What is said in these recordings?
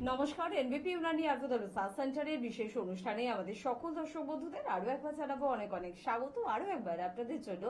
নমস্কার, এনবিপি ইউনানি আর্বুদার রিসার্চ সেন্টারের বিশেষ অনুষ্ঠানে আমাদের সকল দর্শক বন্ধুদের আরো একবার জানাবো অনেক অনেক স্বাগত। আরো একবার আপনাদের জন্য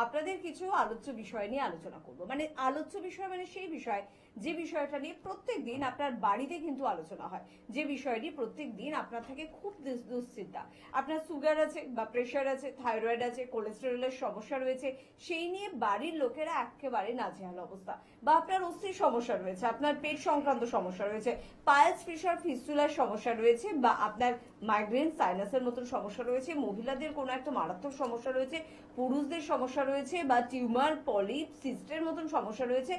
আপনাদের কিছু আলোচ্য বিষয় নিয়ে আলোচনা করব। মানে আলোচ্য বিষয় মানে সেই বিষয় যে বিষয়টা নিয়ে প্রত্যেক দিন আপনার বাড়িতে কিন্তু আলোচনা হয়, যে বিষয়টি প্রত্যেক দিন আপনার থেকে খুব দুশ্চিন্তা। আপনার সুগার আছে বা প্রেশার আছে, থাইরয়েড আছে, কোলেস্টেরলের সমস্যা রয়েছে, সেই নিয়ে বাড়ির লোকেরা একেবারে নাজেহাল অবস্থা। বা আপনার অস্থির সমস্যা রয়েছে, আপনার পেট সংক্রান্ত সমস্যা রয়েছে, পাইলস, ফিশার, ফিস্টুলার সমস্যা রয়েছে, বা আপনার মাইগ্রেন, সাইনাসের মতন সমস্যা রয়েছে, মহিলাদের কোনো একটা মারাত্মক সমস্যা রয়েছে, পুরুষদের সমস্যা রয়েছে, বা টিউমার, পলিপ, সিস্টের মতন সমস্যা রয়েছে,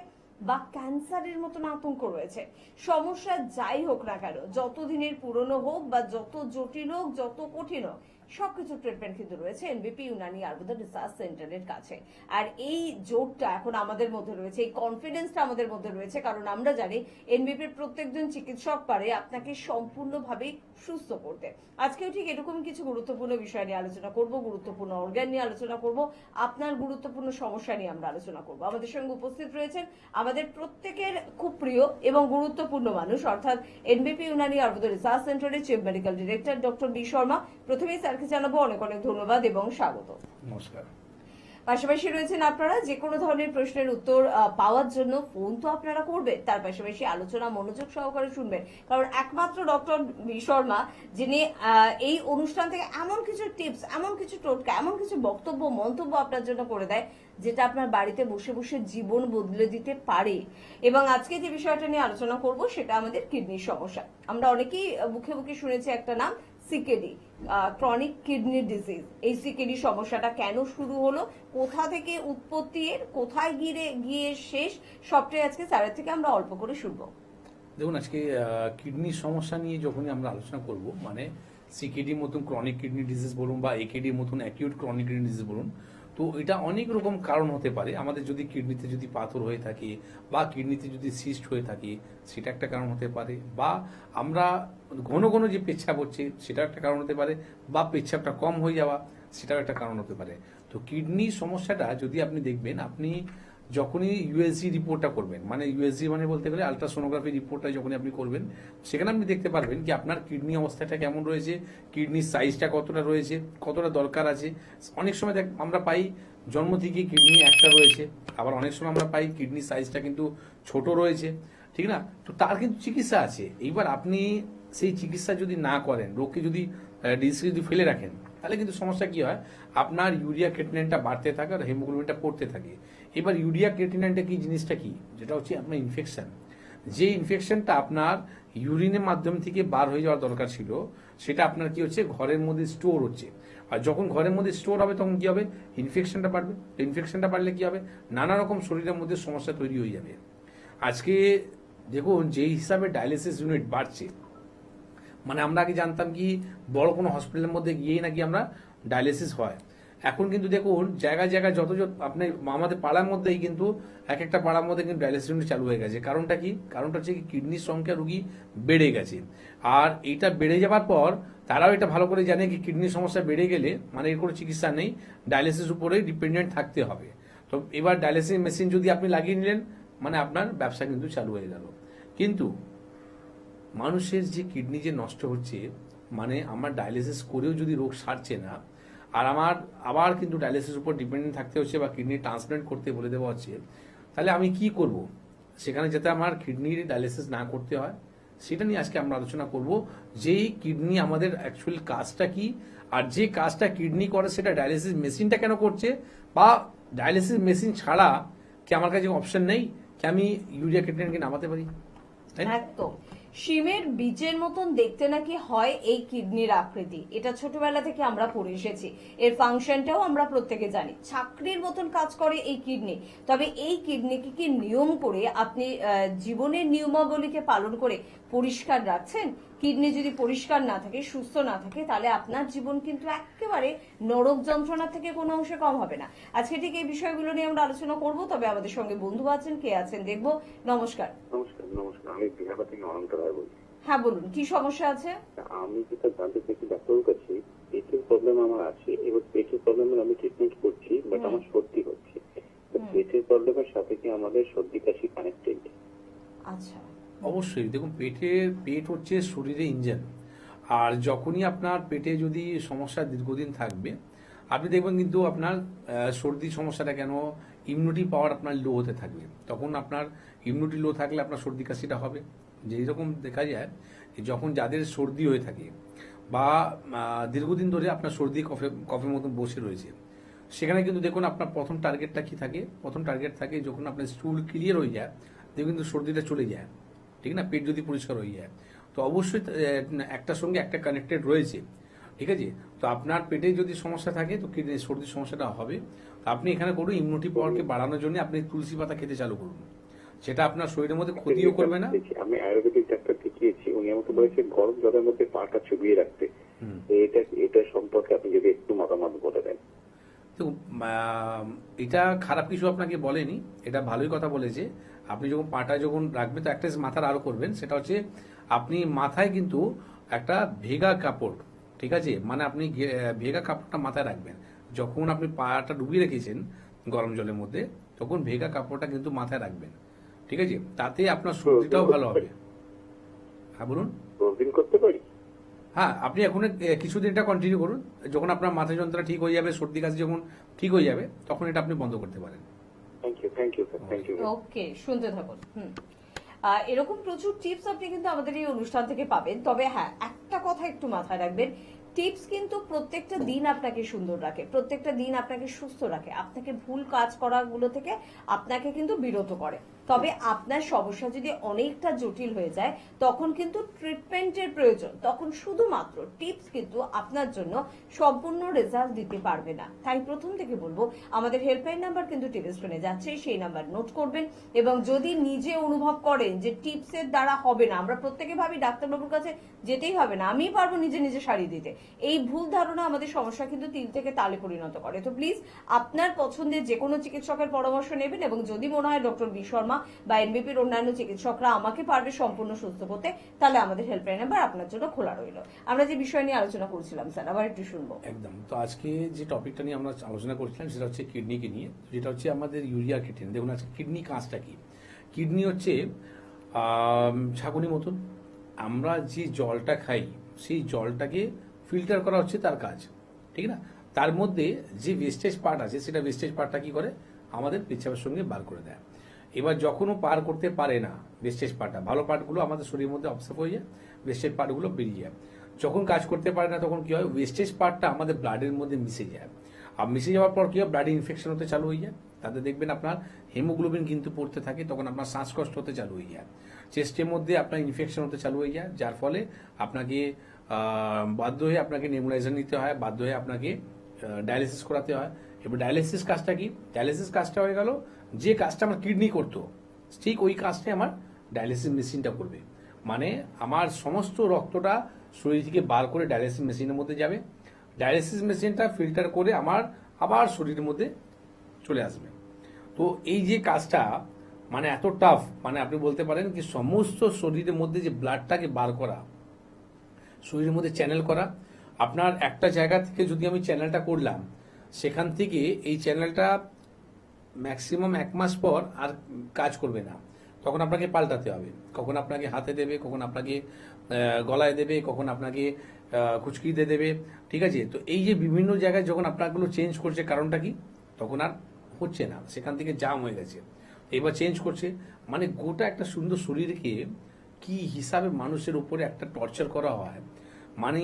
বা ক্যান্সারের মতন আতঙ্ক রয়েছে। সমস্যা যাই হোক না কেন, যত দিনের পুরনো হোক বা যত জটিল হোক, যত কঠিন হোক, সবকিছু ট্রিটমেন্ট কিন্তু রয়েছে এনবিপি ইউনানি আর্বুদা রিসার্চ সেন্টারের কাছে। আর এই জোরটা এখন আমাদের মধ্যে রয়েছে, এই কনফিডেন্সটা আমাদের মধ্যে রয়েছে, কারণ আমরা জানি এনবিপির প্রত্যেকজন চিকিৎসক পারে আপনাকে সম্পূর্ণভাবে সুস্থ করতে। আজকেও ঠিক এরকম কিছু গুরুত্বপূর্ণ বিষয় নিয়ে আলোচনা করব, গুরুত্বপূর্ণ অর্গান নিয়ে আলোচনা করব, আপনার গুরুত্বপূর্ণ সমস্যা নিয়ে আমরা আলোচনা করব। আমাদের সঙ্গে উপস্থিত রয়েছেন আমাদের প্রত্যেকের খুব প্রিয় এবং গুরুত্বপূর্ণ মানুষ, অর্থাৎ এনবিপি ইউনানি আর্বুদা রিসার্চ সেন্টারের chief medical director doctor B Sharma. প্রথমেই স্যারকে জানাবো অনেক অনেক ধন্যবাদ এবং স্বাগত। নমস্কার। পাশাপাশি রয়েছেন আপনারা, যে কোনো ধরনের প্রশ্নের উত্তর পাওয়ার জন্য ফোন তো আপনারা করবেন, তার পাশাপাশি আলোচনা মনোযোগ সহকারে শুনবেন, কারণ একমাত্র ডক্টর বি শর্মা যিনি এই অনুষ্ঠান থেকে এমন কিছু টিপস, এমন কিছু টোটকা, এমন কিছু বক্তব্য, মন্তব্য আপনার জন্য করে দেয় যেটা আপনার বাড়িতে বসে বসে জীবন বদলে দিতে পারে। এবং আজকে যে বিষয়টা নিয়ে আলোচনা করব সেটা আমাদের কিডনির সমস্যা। আমরা অনেকেই মুখে মুখে শুনেছি একটা নাম, সিকেডি, ক্রনিক কিডনি ডিজিজ। এই সিকেডি সমস্যাটা কেন শুরু হলো, কোথা থেকে উৎপত্তি, এর কোথায় গিয়ে শেষ, সবটাই আজকে স্যারের থেকে আমরা অল্প করে শুনবো। দেখুন, আজকে কিডনির সমস্যা নিয়ে যখনই আমরা আলোচনা করব, মানে সিকেডি মতন ক্রনিক কিডনি ডিজিজ বলুন বা একেডি মতন অ্যাকিউট ক্রনিক কিডনি ডিজিজ বলুন, তো এটা অনেক রকম কারণ হতে পারে। আমাদের যদি কিডনিতে যদি পাথর হয়ে থাকে বা কিডনিতে যদি সিস্ট হয়ে থাকে, সেটা একটা কারণ হতে পারে, বা আমরা ঘন ঘন যে পেচ্ছাপ হচ্ছে সেটা একটা কারণ হতে পারে, বা পেচ্ছাপটা কম হয়ে যাওয়া সেটাও একটা কারণ হতে পারে। তো কিডনি সমস্যাটা যদি আপনি দেখবেন, আপনি যখনই ইউএসজি রিপোর্টটা করবেন, মানে ইউএসজি মানে বলতে গেলে আলট্রাসোনোগ্রাফি রিপোর্টটা যখনই আপনি করবেন, সেখানে আপনি দেখতে পারবেন কি আপনার কিডনি অবস্থাটা কেমন রয়েছে, কিডনির সাইজটা কতটা রয়েছে, কতটা দরকার আছে। অনেক সময় আমরা পাই জন্ম থেকে কিডনি একটা রয়েছে, আবার অনেক সময় আমরা পাই কিডনি সাইজটা কিন্তু ছোট রয়েছে, ঠিক না? তো তার কিন্তু চিকিৎসা আছে। এইবার আপনি সেই চিকিৎসা যদি না করেন, রোগকে যদি ডিজিজ যদি ফেলে রাখেন, তাহলে কিন্তু সমস্যা কি হয়, আপনার ইউরিয়া ক্রিয়েটিনিনটা বাড়তে থাকে আর হিমোগ্লোবিনটা পড়তে থাকে। এবার ইউরিয়া ক্রিয়েটিনিনটা কি জিনিসটা কি, যেটা হচ্ছে আপনার ইনফেকশন। যে ইনফেকশনটা আপনার ইউরিনের মাধ্যম থেকে বার হয়ে যাওয়ার দরকার ছিল, সেটা আপনার কি হচ্ছে, ঘরের মধ্যে স্টোর হচ্ছে। আর যখন ঘরের মধ্যে স্টোর হবে তখন কি হবে, ইনফেকশনটা বাড়বে। ইনফেকশনটা বাড়লে কি হবে, নানা রকম শরীরের মধ্যে সমস্যা তৈরি হয়ে যাবে। আজকে দেখুন, যেই হিসাবে ডায়ালিসিস ইউনিট বাড়ছে, মানে আমরা আগে জানতাম কি বড় কোনো হসপিটালের মধ্যে গিয়েই নাকি আমরা ডায়ালিসিস হয়। এখন কিন্তু দেখুন জায়গায় জায়গায় যত আপনি আমাদের পাড়ার মধ্যেই কিন্তু এক একটা পাড়ার মধ্যে কিন্তু ডায়ালিসিস ইউনিট চালু হয়ে গেছে। কারণটা কি? কারণটা হচ্ছে কি, কিডনির সংখ্যা রুগী বেড়ে গেছে। আর এইটা বেড়ে যাওয়ার পর তারাও এটা ভালো করে জানে কি কিডনির সমস্যা বেড়ে গেলে মানে এর কোনো চিকিৎসা নেই, ডায়ালিসিস উপরেই ডিপেন্ডেন্ট থাকতে হবে। তো এবার ডায়ালিসিস মেশিন যদি আপনি লাগিয়ে নিলেন, মানে আপনার ব্যবসা কিন্তু চালু হয়ে গেল। কিন্তু মানুষের যে কিডনি যে নষ্ট হচ্ছে, মানে আমার ডায়ালিসিস করেও যদি রোগ সারছে না, আর আমার আবার কিন্তু ডায়ালিসিস উপর ডিপেন্ডেন্ট থাকতে হচ্ছে বা কিডনি ট্রান্সপ্লান্ট করতে বলে দেওয়া হচ্ছে, তাহলে আমি কি করব সেখানে যাতে আমার কিডনির ডায়ালিসিস না করতে হয়, সেটা নিয়ে আজকে আমরা আলোচনা করব। যেই কিডনি আমাদের অ্যাকচুয়াল কাজটা কি, আর যে কাজটা কিডনি করে সেটা ডায়ালিসিস মেশিনটা কেন করছে, বা ডায়ালিসিস মেশিন ছাড়া কি আমার কাছে অপশন নেই কি আমি ইউরিয়া ক্রিয়েটিনিনকে নামাতে পারি? একদম শিমের বীজের মতন দেখতে নাকি হয় এই কিডনির আকৃতি, এটা ছোটবেলা থেকে আমরা পড়ে এসেছি। এর ফাংশনটাও আমরা প্রত্যেকে জানি, চাকরির মতন কাজ করে এই কিডনি। তবে এই কিডনিকে কি নিয়ম করে আপনি জীবনের নিয়মাবলীকে পালন করে পরিষ্কার রাখছেন? কিডনি যদি পরিষ্কার না থাকে, সুস্থ না থাকে, তাহলে আপনার জীবন কিন্তু একেবারে নরক যন্ত্রণা থেকে কোনো অংশে কম হবে না। আজকে ঠিক এই বিষয়গুলো নিয়ে আমরা আলোচনা করব। তবে আমাদের সঙ্গে বন্ধু আছেন, কে আছেন দেখবো। নমস্কার। নমস্কার, আমি বিহার থেকে অনন্ত রায় বলছি। হ্যাঁ বলুন, কি সমস্যা আছে? আমি যেটা জানতে চাইছি ডাক্তারের কাছে, পেটের প্রবলেম আমার আছে। এবার পেটের প্রবলেমের আমি ট্রিটমেন্ট করছি, বাট আমার সর্দি হচ্ছে। পেটের প্রবলেমের সাথে কি আমাদের সর্দি কাশি কানেক্টেড? আচ্ছা, অবশ্যই দেখুন, পেট হচ্ছে শরীরের ইঞ্জিন। আর যখনই আপনার পেটে যদি সমস্যা দীর্ঘদিন থাকবে, আপনি দেখবেন কিন্তু আপনার সর্দির সমস্যাটা কেন, ইমিউনিটি পাওয়ার আপনার লো হতে থাকবে। তখন আপনার ইমিউনিটি লো থাকলে আপনার সর্দি কাশিটা হবে। যেই রকম দেখা যায় যে যখন যাদের সর্দি হয়ে থাকে বা দীর্ঘদিন ধরে আপনার সর্দি কফের মতন বসে রয়েছে, সেখানে কিন্তু দেখুন আপনার প্রথম টার্গেটটা কি থাকে, প্রথম টার্গেট থাকে যখন আপনার স্টুল ক্লিয়ার হয়ে যায়, দেখুন কিন্তু সর্দিটা চলে যায়, ঠিক না, পেট যদি পরিষ্কার হয়ে যায়। তো অবশ্যই একটার সঙ্গে একটা কানেক্টেড রয়েছে, ঠিক আছে। তো আপনার পেটে যদি সমস্যা থাকে তো সর্দির সমস্যাটা হবে। তো আপনি এখানে করুন, ইমিউনিটি পাওয়ারকে বাড়ানোর জন্য আপনি তুলসী পাতা খেতে চালু করুন। সেটা আপনার শরীরের মধ্যে ক্ষতিও করবে না। আমি আয়ুর্বেদিক ডাক্তার দেখিয়েছি, উনি আমাকে বলেছেন গরম জলের মধ্যে পাটা চুবিয়ে রাখতে। এটা সম্পর্কে আপনি যদি একটু মতামত বলে দেন। তো এটা খারাপ কিছু আপনাকে বলেনি, এটা ভালোই কথা বলেছে। আপনি যখন পাটা যখন রাখবেন তো একটা মাথার আরো করবেন, সেটা হচ্ছে আপনি মাথায় কিন্তু একটা ভেগা কাপড়, ঠিক আছে, মানে আপনি ভেগা কাপড়টা মাথায় রাখবেন। যখন আপনি পাটা ডুবিয়ে রেখেছেন গরম জলের মধ্যে, তখন ভেগা কাপড়টা কিন্তু মাথায় রাখবেন, ঠিক আছে। তাতে আপনার সর্দিটাও ভালো হবে। হ্যাঁ বলুন। রোজিং করতে পারি? হ্যাঁ, আপনি এখন কিছুদিন এটা কন্টিনিউ করুন। যখন আপনার মাথা যন্ত্রণা ঠিক হয়ে যাবে, সর্দি কাশি যখন ঠিক হয়ে যাবে, তখন এটা আপনি বন্ধ করতে পারেন। Thank you sir, thank you. Okay, শুনতে থাকুন। এরকম প্রচুর টিপস আপনি কিন্তু আমাদের এই অনুষ্ঠান থেকে পাবেন। তবে হ্যাঁ, একটা কথা একটু মাথায় রাখবেন, টিপস কিন্তু প্রত্যেকটা দিন আপনাকে সুন্দর রাখে, প্রত্যেকটা দিন আপনাকে সুস্থ রাখে, আপনাকে ভুল কাজ করাগুলো থেকে আপনাকে কিন্তু বিরত করে। তবে আপনার সমস্যা যদি অনেকটা জটিল হয়ে যায়, তখন কিন্তু ট্রিটমেন্টের প্রয়োজন। তখন শুধুমাত্র টিপস কিন্তু আপনার জন্য সম্পূর্ণ রেজাল্ট দিতে পারবে না। তাই প্রথম থেকে বলবো, আমাদের হেল্পলাইন নাম্বার কিন্তু টিভি স্ক্রিনে যাচ্ছে, সেই নাম্বার নোট করবেন। এবং যদি নিজে অনুভব করেন যে টিপসের দ্বারা হবে না, আমরা প্রত্যেকে ভাবি ডাক্তারবাবুর কাছে যেতেই হবে না, আমিই পারবো নিজে নিজে সারিয়ে দিতে, এই ভুল ধারণা আমাদের সমস্যা কিন্তু তিল থেকে তালে পরিণত করে। তো প্লিজ আপনার পছন্দের যে কোনো চিকিৎসকের পরামর্শ নেবেন, এবং যদি মনে হয় ডক্টর বি শর্মা বা এনবিপির অন্যান্য চিকিৎসকরা আমাকে পারবে সম্পূর্ণ সুস্থ করতে, তাহলে আমাদের হেল্পলাইন নাম্বার আপনার জন্য খোলা রইল। আমরা যে বিষয় নিয়ে আলোচনা করছিলাম স্যার, আবার একটু শুনবো। একদম। তো আজকে যে টপিকটা নিয়ে আমরা আলোচনা করছিলাম সেটা হচ্ছে কিডনিকে নিয়ে, যেটা হচ্ছে আমাদের ইউরিয়া ক্রিয়েটিন। দেখুন আজকে কিডনি কাজটা কি। কিডনি হচ্ছে ছাঁকুনি মতন, আমরা যে জলটা খাই সেই জলটাকে ফিল্টার করা হচ্ছে তার কাজ, ঠিক না। তার মধ্যে যে ওয়েস্টেজ পার্ট আছে, সেটা ওয়েস্টেজ পার্টটা কি করে, আমাদের পেচ্ছাপের সঙ্গে বার করে দেয়। এবার যখনও পার করতে পারে না ওয়েস্টেজ পার্টটা, ভালো পার্টগুলো আমাদের শরীরের মধ্যে অবসার্ভ হয়ে যায়, ওয়েস্টেজ পার্টগুলো বেরিয়ে যায়। যখন কাজ করতে পারে না, তখন কি হয়, ওয়েস্টেজ পার্টটা আমাদের ব্লাডের মধ্যে মিশে যায়। আর মিশে যাওয়ার পর কি হয়, ব্লাডে ইনফেকশন হতে চালু হয়ে যায়। তাতে দেখবেন আপনার হিমোগ্লোবিন কিন্তু পড়তে থাকে, তখন আপনার শ্বাসকষ্ট হতে চালু হয়ে যায়, চেস্টের মধ্যে আপনার ইনফেকশন হতে চালু হয়ে যায়, যার ফলে আপনাকে বাধ্য হয়ে আপনাকে নেবুলাইজার নিতে হয়, বাধ্য হয়ে আপনাকে ডায়ালিসিস করাতে হয়। এবার ডায়ালিসিস কাজটা কি, ডায়ালিসিস কাজটা হয়ে গেল যে কাজটা আমার কিডনি করতো, ঠিক ওই কাজটাই আমার ডায়ালিসিস মেশিনটা করবে। মানে আমার সমস্ত রক্তটা শরীর থেকে বার করে ডায়ালিসিস মেশিনের মধ্যে যাবে, ডায়ালিসিস মেশিনটা ফিল্টার করে আমার আবার শরীরের মধ্যে চলে আসবে। তো এই যে কাজটা মানে এত টাফ, মানে আপনি বলতে পারেন কি সমস্ত শরীরের মধ্যে যে ব্লাডটাকে বার করা, শরীরের মধ্যে চ্যানেল করা। আপনার একটা জায়গা থেকে যদি আমি চ্যানেলটা করলাম, সেখান থেকে এই চ্যানেলটা ম্যাক্সিমাম 1 মাস পর আর কাজ করবে না, তখন আপনাকে পাল্টাতে হবে। কখন আপনাকে হাতে দেবে, কখন আপনাকে গলায় দেবে, কখন আপনাকে কুচকিতে দেবে, ঠিক আছে। তো এই যে বিভিন্ন জায়গায় যখন আপনারগুলো চেঞ্জ করছে, কারণটা কি, তখন আর হচ্ছে না, সেখান থেকে জাম হয়ে গেছে, এবার চেঞ্জ করছে। মানে গোটা একটা সুন্দর শরীরকে কি হিসাবে মানুষের উপরে একটা টর্চার করা হয়। মানে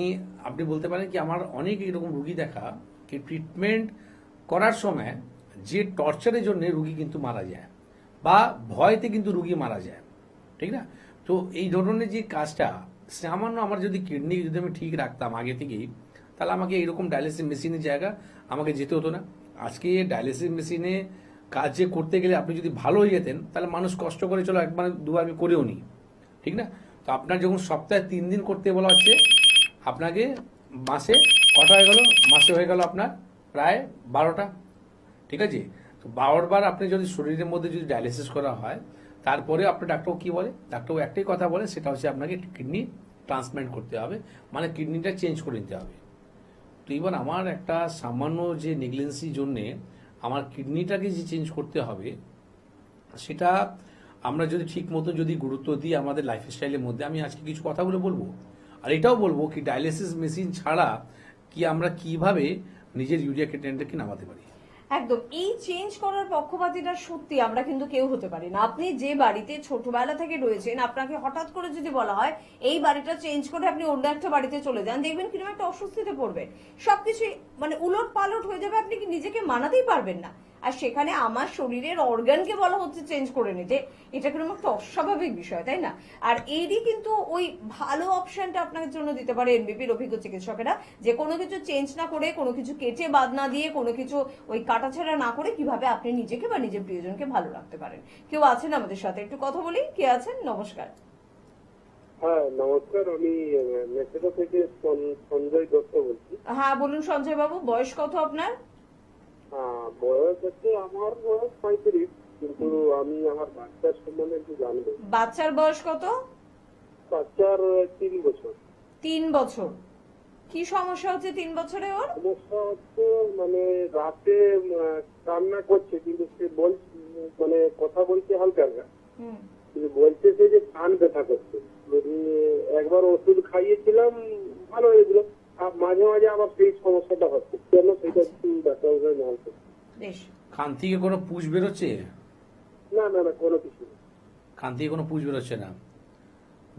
আপনি বলতে পারেন কি আমার অনেক এরকম রুগী দেখা কি ট্রিটমেন্ট করার সময় যে টর্চারের জন্য রুগী কিন্তু মারা যায়, বা ভয়তে কিন্তু রুগী মারা যায়, ঠিক না। তো এই ধরনের যে কাজটা, সামান্য আমার যদি কিডনি যদি আমি ঠিক রাখতাম আগে থেকেই, তাহলে আমাকে এইরকম ডায়ালিসিস মেশিনের জায়গা আমাকে যেতে হতো না। আজকে ডায়ালিসিস মেশিনে কাজ যে করতে গেলে আপনি যদি ভালো হয়ে যেতেন, তাহলে মানুষ কষ্ট করে চলো একবার দুবার আমি করেও নি, ঠিক না। তো আপনার যখন সপ্তাহে 3 দিন করতে বলা হচ্ছে, আপনাকে মাসে কটা হয়ে গেল, মাসে হয়ে গেল আপনার প্রায় 12টা, ঠিক আছে। তো 12 বার আপনি যদি শরীরের মধ্যে যদি ডায়ালিসিস করা হয়, তারপরে আপনার ডাক্তার কি বলে, ডাক্তার একটাই কথা বলে, সেটা হচ্ছে আপনাকে কিডনি ট্রান্সপ্ল্যান্ট করতে হবে, মানে কিডনিটা চেঞ্জ করে নিতে হবে। তো এবার আমার একটা সামান্য যে নেগলিজেন্সির জন্যে আমার কিডনিটাকে যে চেঞ্জ করতে হবে, সেটা আমরা যদি ঠিক মতো যদি গুরুত্ব দিই আমাদের লাইফস্টাইলের মধ্যে, আমি আজকে কিছু কথাগুলো বলবো। আর এটাও বলবো কি ডায়ালিসিস মেশিন ছাড়া কি আমরা কিভাবে নিজের ইউরিয়া ক্রিয়েটিনিনটাকে নামাতে পারি। একদম, এই চেঞ্জ করার পক্ষপাতীটা সত্যি আমরা কিন্তু কেউ হতে পারি না। আপনি যে বাড়িতে ছোটবেলা থেকে রয়েছেন, আপনাকে হঠাৎ করে যদি বলা হয় এই বাড়িটা চেঞ্জ করে আপনি অন্য একটা বাড়িতে চলে যান, দেখবেন কিরকম একটা অস্বস্তিতে পড়বেন, সবকিছু মানে উলট পালট হয়ে যাবে, আপনি কি নিজেকে মানাতেই পারবেন না। আর সেখানে আমার শরীরের অর্গানকে বলা হচ্ছে চেঞ্জ করে নিতে, এটা কিরকম একটা অস্বাভাবিক বিষয়, তাই না? আর এরই কিন্তু ওই ভালো অপশনটা আপনার জন্য দিতে পারে এনবিপির অভিজ্ঞ চিকিৎসকেরা, যে কোনো কিছু চেঞ্জ না করে, কোনো কিছু কেটে বাদ না দিয়ে, কোনো কিছু ওই কাটাছেড়া না করে কিভাবে আপনি নিজেকে বা নিজের প্রিয়জনকে ভালো রাখতে পারেন। কেউ আছেন আমাদের সাথে, একটু কথা বলি। কে আছেন? নমস্কার। হ্যাঁ নমস্কার, আমি মেসেজা থেকে সঞ্জয় দত্ত বলছি। হ্যাঁ বলুন সঞ্জয় বাবু, বয়স কত আপনার? বয়স হচ্ছে আমার বয়স 35, কিন্তু আমি আমার বাচ্চার সম্বন্ধে একটু জানবো। বাচ্চার বয়স কত? বাচ্চার 3 বছর। 3 বছর। কি সমস্যা হচ্ছে 3 বছরে ওর? সমস্যা হচ্ছে মানে রাতে কান্না করছে, কিন্তু সে মানে কথা বলছে হালকা হালকা, হুম। কিন্তু বলছে সে যে কান ব্যথা করছে। যদি একবার ওষুধ খাইয়েছিলাম ভালো হয়েছিল, আর মাঝে মাঝে আবার সেই সমস্যাটা হচ্ছে, কেন সেটা একটু ডাক্তার জানতে। বেশ। কান থেকে কোনো পুঁজ বেরোচ্ছে? না না না, কোনো কিছু না। কান থেকে কোনো পুঁজ বেরোচ্ছে না?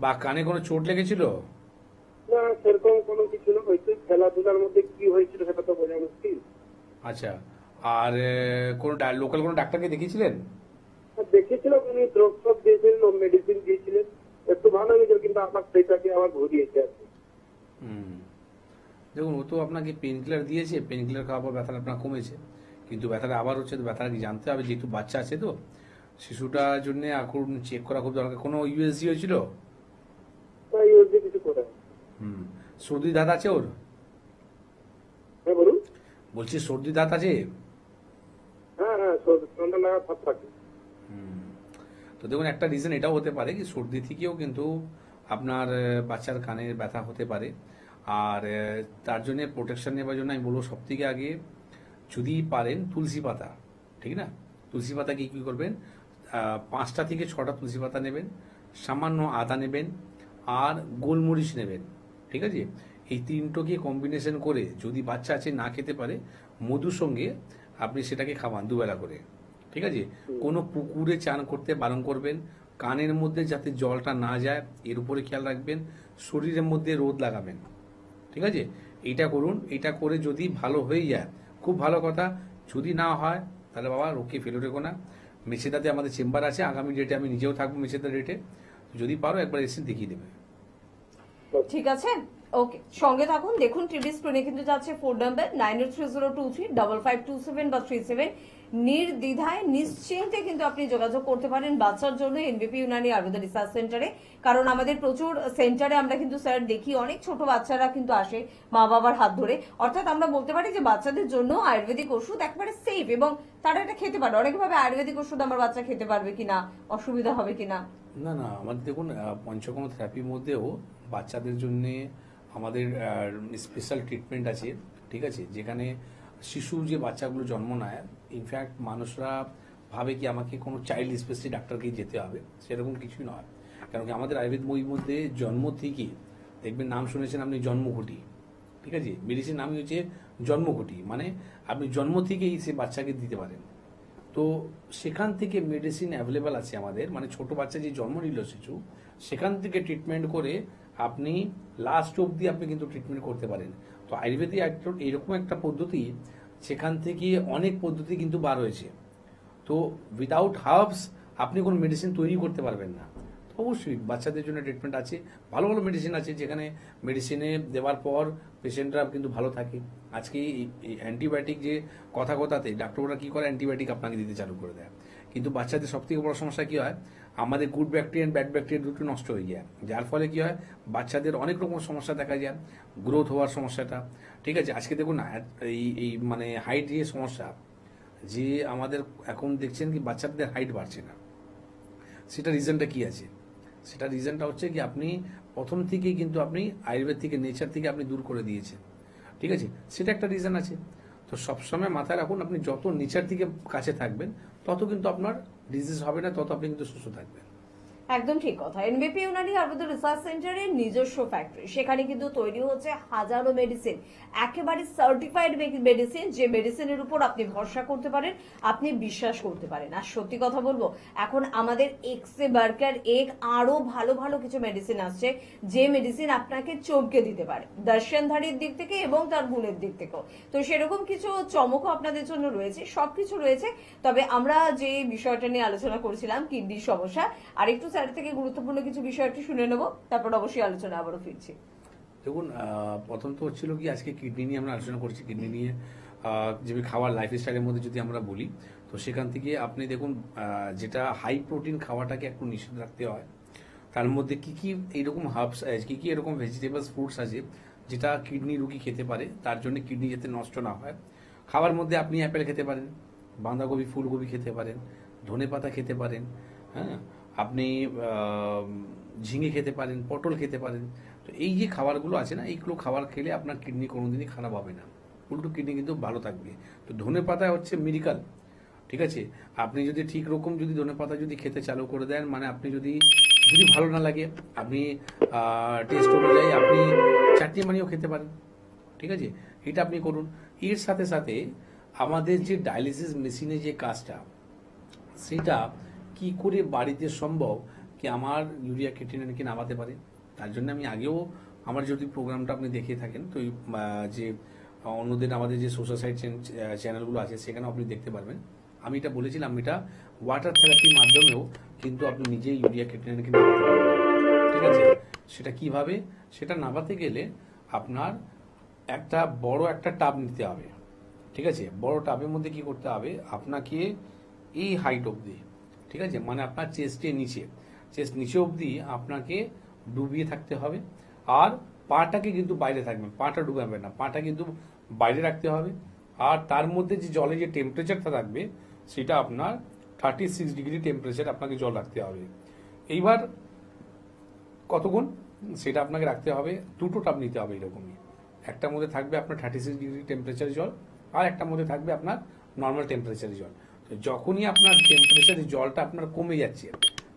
বা কানে কোনো চোট লেগেছিল? না সেরকম কোনো কিছু না, হয়তো খেলাধুলার মধ্যে কি হয়েছিল সেটা তো বোঝা মুশকিল। আচ্ছা, আর কোনো লোকাল কোনো ডাক্তারকে দেখিয়েছিলেন? দেখেছিলাম, উনি ড্রপ টপ দিয়েছিলেন, মেডিসিন দিয়েছিলেন, একটু ভালো হয়েছিল, কিন্তু আপনার সেটাকে আবার ঘুরিয়েছে আর কি। হুম, দেখুন ও তো আপনাকে পেন কিলার দিয়েছে, পেন কিলার খাওয়ার পর ব্যথাটা আপনার কমেছে, কিন্তু ব্যথাটা আবার হচ্ছে। তো ব্যথাটা কি জানতে হবে, যেহেতু বাচ্চা আছে তো শিশুটার জন্য এখন চেক করা খুব দরকার। কোনো ইউএসজি হয়েছিল? তাই ওর যে কিছু করে। হুম, সর্দি দাঁত আছে ওর? হ্যাঁ বলুন। বলছি সর্দি দাঁত আছে? হ্যাঁ হ্যাঁ, ঠান্ডা লাগা ভাব থাকে। হুম, তো দেখুন একটা রিজন এটাও হতে পারে কি সর্দি থেকেও কিন্তু আপনার বাচ্চার কানের ব্যথা হতে পারে। আর তার জন্য প্রোটেকশন নেওয়ার জন্য আমি বলবো সব থেকে আগে যদি পারেন তুলসী পাতা, ঠিক না? তুলসী পাতা কি করবেন, 5টা থেকে 6টা তুলসী পাতা নেবেন, সামান্য আদা নেবেন, আর গোলমরিচ নেবেন, ঠিক আছে? এই তিনটোকে কম্বিনেশন করে যদি বাচ্চা আছে না খেতে পারে, মধুর সঙ্গে আপনি সেটাকে খাওয়ান দুবেলা করে, ঠিক আছে? কোনো পুকুরে চান করতে বারণ করবেন, কানের মধ্যে যাতে জলটা না যায় এর উপরে খেয়াল রাখবেন, শরীরের মধ্যে রোদ লাগাবেন, ঠিক আছে? এইটা করুন। এটা করে যদি ভালো হয়ে যায় খুব ভালো কথা, যদি না হয় তাহলে বাবা রোগকে ফেলে রেখো না। মেছেদাতে আমাদের চেম্বার আছে, আগামী ডেটে আমি নিজেও থাকবো মেছেদা ডেটে, যদি পারো একবার এসে দেখিয়ে দেবে। ঠিক আছে, ওকে, সঙ্গে থাকুন। দেখুন টিভি স্ক্রিনে কিন্তু যাচ্ছে ফোন নাম্বার 9830235527 বা 37। নির্দ্বিধায় নিশ্চিন্তে কিন্তু আপনি যোগাযোগ করতে পারেন বাচ্চার জন্য এনবিপি ইউনানি আয়ুর্বেদ রিসার্চ সেন্টারে। কারণ আমাদের প্রচুর সেন্টারে আমরা কিন্তু স্যার দেখি অনেক ছোট বাচ্চারা কিন্তু আসে মা বাবার হাত ধরে। অর্থাৎ আমরা বলতে পারি যে বাচ্চাদের জন্য আয়ুর্বেদিক ওষুধ একেবারে সেফ, এবং তারা এটা খেতে পারে। অনেক ভাবে আয়ুর্বেদিক ওষুধ আমার বাচ্চা খেতে পারবে কিনা, অসুবিধা হবে কিনা। না না, আমাদের দেখুন পঞ্চকর্ম থেরাপির মধ্যেও বাচ্চাদের জন্য আমাদের স্পেশাল ট্রিটমেন্ট আছে, ঠিক আছে? যেখানে শিশু যে বাচ্চাগুলো জন্ম নেয়, ইনফ্যাক্ট মানুষরা ভাবে কি আমাকে কোনো চাইল্ড স্পেশালিস্ট ডাক্তারকেই যেতে হবে, সেরকম কিছুই নয়। কারণ কি আমাদের আয়ুর্বেদ বইয়ের মধ্যে জন্ম থেকে দেখবেন, নাম শুনেছেন আপনি জন্মঘটি, ঠিক আছে? মেডিসিন নামই হচ্ছে জন্মঘটি, মানে আপনি জন্ম থেকেই সে বাচ্চাকে দিতে পারেন। তো সেখান থেকে মেডিসিন অ্যাভেলেবেল আছে আমাদের, মানে ছোট বাচ্চা যে জন্ম নিল শিশু, সেখান থেকে ট্রিটমেন্ট করে আপনি লাস্ট অবধি আপনি কিন্তু ট্রিটমেন্ট করতে পারেন। তো আয়ুর্বেদিক এরকম একটা পদ্ধতি, সেখান থেকে অনেক পদ্ধতি কিন্তু বার হয়েছে। তো উইদাউট হার্বস আপনি কোনো মেডিসিন তৈরি করতে পারবেন না। অবশ্যই বাচ্চাদের জন্য ট্রিটমেন্ট আছে, ভালো ভালো মেডিসিন আছে, যেখানে মেডিসিনে দেওয়ার পর পেশেন্টরা কিন্তু ভালো থাকে। আজকে অ্যান্টিবায়োটিক যে কথাতে ডাক্তাররা কি করে, অ্যান্টিবায়োটিক আপনাকে দিতে চালু করে দেয়, কিন্তু বাচ্চাদের সব থেকে বড় সমস্যা কি হয়, আমাদের গুড ব্যাকটেরিয়া ব্যাড ব্যাকটেরিয়া দুটো নষ্ট হয়ে যায়, যার ফলে কি হয় বাচ্চাদের অনেক রকম সমস্যা দেখা যায়, গ্রোথ হওয়ার সমস্যাটা, ঠিক আছে? আজকে দেখুন না এই মানে হাইট যে সমস্যা, যে আমাদের এখন দেখছেন কি বাচ্চাদের হাইট বাড়ছে না, সেটা রিজনটা কি আছে? সেটা রিজনটা হচ্ছে কি আপনি প্রথম থেকেই কিন্তু আপনি আয়ুর্বেদ থেকে, নেচার থেকে আপনি দূর করে দিয়েছেন, ঠিক আছে? সেটা একটা রিজন আছে। তো সবসময় মাথায় রাখুন, আপনি যত নেচার থেকে কাছে থাকবেন তত কিন্তু আপনার ডিজিজ হবে না তত আপনি কিন্তু সুস্থ থাকবেন। একদম ঠিক কথা। এনবিপি ইউনানি আয়ুর্বেদ রিসার্চ সেন্টারের নিজস্ব ফ্যাক্টরি, সেখানে কিন্তু তৈরি হচ্ছে হাজারো মেডিসিন, একেবারে সার্টিফাইড মেডিসিন, যে মেডিসিনের উপর আপনি ভরসা করতে পারেন, আপনি বিশ্বাস করতে পারেন। আর সত্যি কথা বলবো, এখন আমাদের এক্সে বার্কার এক আরো ভালো ভালো কিছু মেডিসিন আসছে, যে মেডিসিন আপনাকে চমকে দিতে পারে দর্শনধারীর দিক থেকে এবং তার গুণের দিক থেকেও। তো সেরকম কিছু চমকও আপনাদের জন্য রয়েছে, সবকিছু রয়েছে। তবে আমরা যে বিষয়টা নিয়ে আলোচনা করেছিলাম, কিডনির সমস্যা, আরেকটু স্যার থেকে গুরুত্বপূর্ণ কিছু বিষয় একটু শুনে নেবো, তারপর অবশ্যই আলোচনা আবারও ফিরছি। দেখুন, প্রথম তো হচ্ছিল কি, আজকে কিডনি নিয়ে আমরা আলোচনা করছি। কিডনি নিয়ে যে খাবার লাইফস্টাইলের মধ্যে যদি আমরা বলি, তো সেখান থেকে আপনি দেখুন, যেটা হাই প্রোটিন খাওয়াটাকে একটু নিষেধ রাখতে হয়। তার মধ্যে কি কি এইরকম হার্বস, কি কি এরকম ভেজিটেবলস, ফ্রুটস আছে যেটা কিডনি রুগী খেতে পারে, তার জন্য কিডনি যাতে নষ্ট না হয়। খাবার মধ্যে আপনি অ্যাপেল খেতে পারেন, বাঁধাকপি ফুলকপি খেতে পারেন, ধনেপাতা খেতে পারেন, হ্যাঁ, আপনি ঝিঙে খেতে পারেন, পটল খেতে পারেন। তো এই যে খাবারগুলো আছে না, এইগুলো খাবার খেলে আপনার কিডনি কোনোদিনই খারাপ হবে না, উল্টো কিডনি কিন্তু ভালো থাকবে। তো ধনেপাতা হচ্ছে মিরাকল, ঠিক আছে। আপনি যদি ঠিক রকম যদি ধনেপাতা যদি খেতে চালু করে দেন, মানে আপনি যদি ভালো না লাগে, আপনি টেস্ট অনুযায়ী আপনি চাটনি বানিয়েও খেতে পারেন, ঠিক আছে। এটা আপনি করুন। এর সাথে সাথে আমাদের যে ডায়ালিসিস মেশিনে যে কাজটা, সেটা কি করে বাড়িতে সম্ভব কি আমার ইউরিয়া ক্রিয়েটিনিনকে নামাতে পারে, তার জন্য আমি আগেও আমার যদি প্রোগ্রামটা আপনি দেখে থাকেন, তো যে অন্যদের আমাদের যে সোশ্যাল সাইট চ্যানেলগুলো আছে সেখানেও আপনি দেখতে পারবেন। আমি এটা বলেছিলাম, এটা ওয়াটার থেরাপির মাধ্যমেও কিন্তু আপনি নিজেই ইউরিয়া ক্রিয়েটিনিনকে নামাতে পারবেন, ঠিক আছে। সেটা কিভাবে, সেটা নামাতে গেলে আপনার একটা বড় একটা টাব নিতে হবে, ঠিক আছে। বড় টাবের মধ্যে কি করতে হবে, আপনাকে এই হাইট অবধি, ঠিক আছে, মানে আপনার চেস্টের নিচে, চেস্ট নিচে অবধি আপনাকে ডুবিয়ে থাকতে হবে। আর পাটাকে কিন্তু বাইরে থাকবে, পাটা ডুবাবে না, পাটা কিন্তু বাইরে রাখতে হবে। আর তার মধ্যে যে জলে যে টেম্পারেচারটা থাকবে, সেটা আপনার 36 ডিগ্রি টেম্পারেচার আপনাকে জল রাখতে হবে। এইবার কতক্ষণ সেটা আপনাকে রাখতে হবে, দুটো টাব নিতে হবে এরকমই। একটার মধ্যে থাকবে আপনার 36 ডিগ্রি টেম্পারেচার জল, আর একটার মধ্যে থাকবে আপনার নর্মাল টেম্পারেচারের জল। তো যখনই আপনার টেম্পারেচারের জলটা আপনার কমে যাচ্ছে,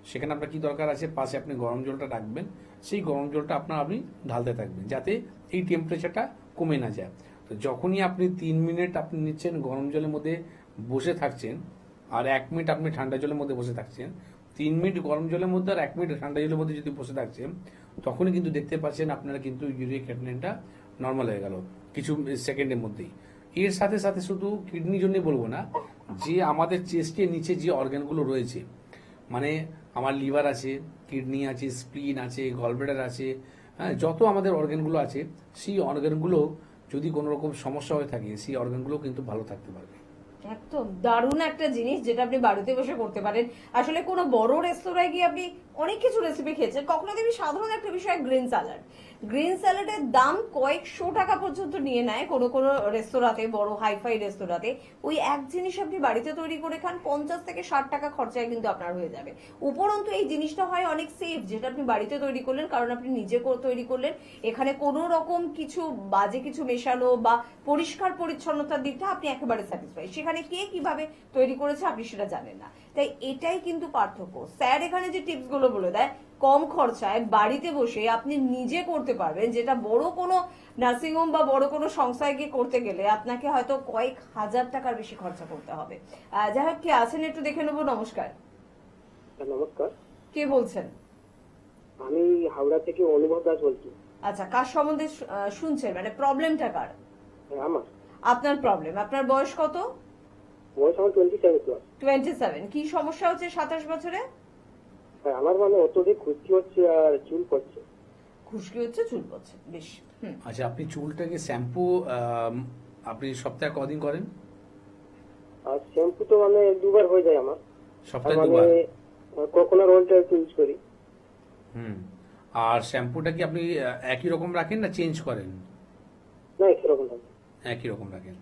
সেখানে আপনার কি দরকার আছে, পাশে আপনি গরম জলটা রাখবেন, সেই গরম জলটা আপনি ঢালতে থাকবেন যাতে এই টেম্পারেচারটা কমে না যায়। তো যখনই আপনি 3 মিনিট আপনি নিচ্ছেন গরম জলের মধ্যে বসে থাকছেন, আর 1 মিনিট আপনি ঠান্ডা জলের মধ্যে বসে থাকছেন, 3 মিনিট গরম জলের মধ্যে আর 1 মিনিট ঠান্ডা জলের মধ্যে যদি বসে থাকছেন, তখনই কিন্তু দেখতে পাচ্ছেন আপনারা কিন্তু ইউরিক ক্রিয়েটিনিনটা নর্মাল হয়ে গেল কিছু সেকেন্ডের মধ্যেই। এর সাথে সাথে শুধু কিডনির জন্য বলবো না, যে আমাদের চেস্টের নিচে যে অর্গানগুলো রয়েছে, মানে আমার লিভার আছে, কিডনি আছে, স্প্লিন আছে, গলব্লাডার আছে, হ্যাঁ, যত আমাদের অর্গানগুলো আছে, সেই অর্গানগুলো যদি কোনো রকম সমস্যা হয়ে থাকে, সেই অর্গানগুলো কিন্তু ভালো থাকতে পারবে। একদম দারুণ একটা জিনিস, যেটা আপনি বাড়িতে বসে করতে পারেন। আসলে কোনো বড় রেস্তোরাঁয় গিয়ে আপনি অনেক কিছু রেসিপি খেয়েছেন, কখনো দেখবি সাধারণ একটা বিষয় গ্রিন স্যালাড, গ্রিন স্যালাডের দাম কয়েকশো টাকা পর্যন্ত নিয়ে নেয় কোনো কোনো রেস্তোরাঁতে, বড় হাইফাই রেস্তোরাঁতে। ওই এক জিনিস আপনি বাড়িতে তৈরি করে খান, 50 থেকে 60 টাকা খরচায় কিন্তু আপনার হয়ে যাবে। উপরন্তু এই জিনিসটা হয় অনেক সেফ, যেটা আপনি বাড়িতে তৈরি করলেন, কারণ আপনি নিজে তৈরি করলেন, এখানে কোনো রকম কিছু বাজে কিছু মেশানো বা পরিষ্কার পরিচ্ছন্নতার দিকটা আপনি একেবারে স্যাটিসফাই। সেখানে কে কিভাবে তৈরি করেছে আপনি সেটা জানেন না, তাই এটাই কিন্তু পার্থক্য। স্যার এখানে যে টিপস গুলো বলে দেয়, কম খরচায় বাড়িতে বসে আপনি নিজে করতে পারবেন, যেটা বড় কোনো নার্সিংহোম বা বড় কোনো সংস্থায় গিয়ে করতে গেলে আপনাকে হয়তো কয়েক হাজার টাকার বেশি খরচা করতে হবে। যাই হোক, কে আছেন একটু দেখে নেবো। নমস্কার। নমস্কার, কে বলছেন? আমি হাওড়া থেকে অনুভব দাস বলছি। আচ্ছা, কার সম্বন্ধে শুনছেন, মানে প্রবলেমটা কার? আমার আপনার প্রবলেম। আপনার বয়স কত? বয়স আমার 27 প্লাস। 27। কি সমস্যা হচ্ছে 27 বছরে? আমার মানে অত্যধিক খুশকি হচ্ছে আর চুল পড়ছে। খুশকি হচ্ছে, চুল পড়ছে, বেশ। আচ্ছা, আপনি চুলটাকে শ্যাম্পু আপনি সপ্তাহে কদিন করেন? আর শ্যাম্পু তো মানে 2বার হয়ে যায় আমার সপ্তাহে মানে 2বার? কোকোনাট অয়েলটা ইউজ করি। আর শ্যাম্পুটা কি আপনি একই রকম রাখেন না চেঞ্জ করেন? না, একরকম থাকে। একই রকম রাখেন।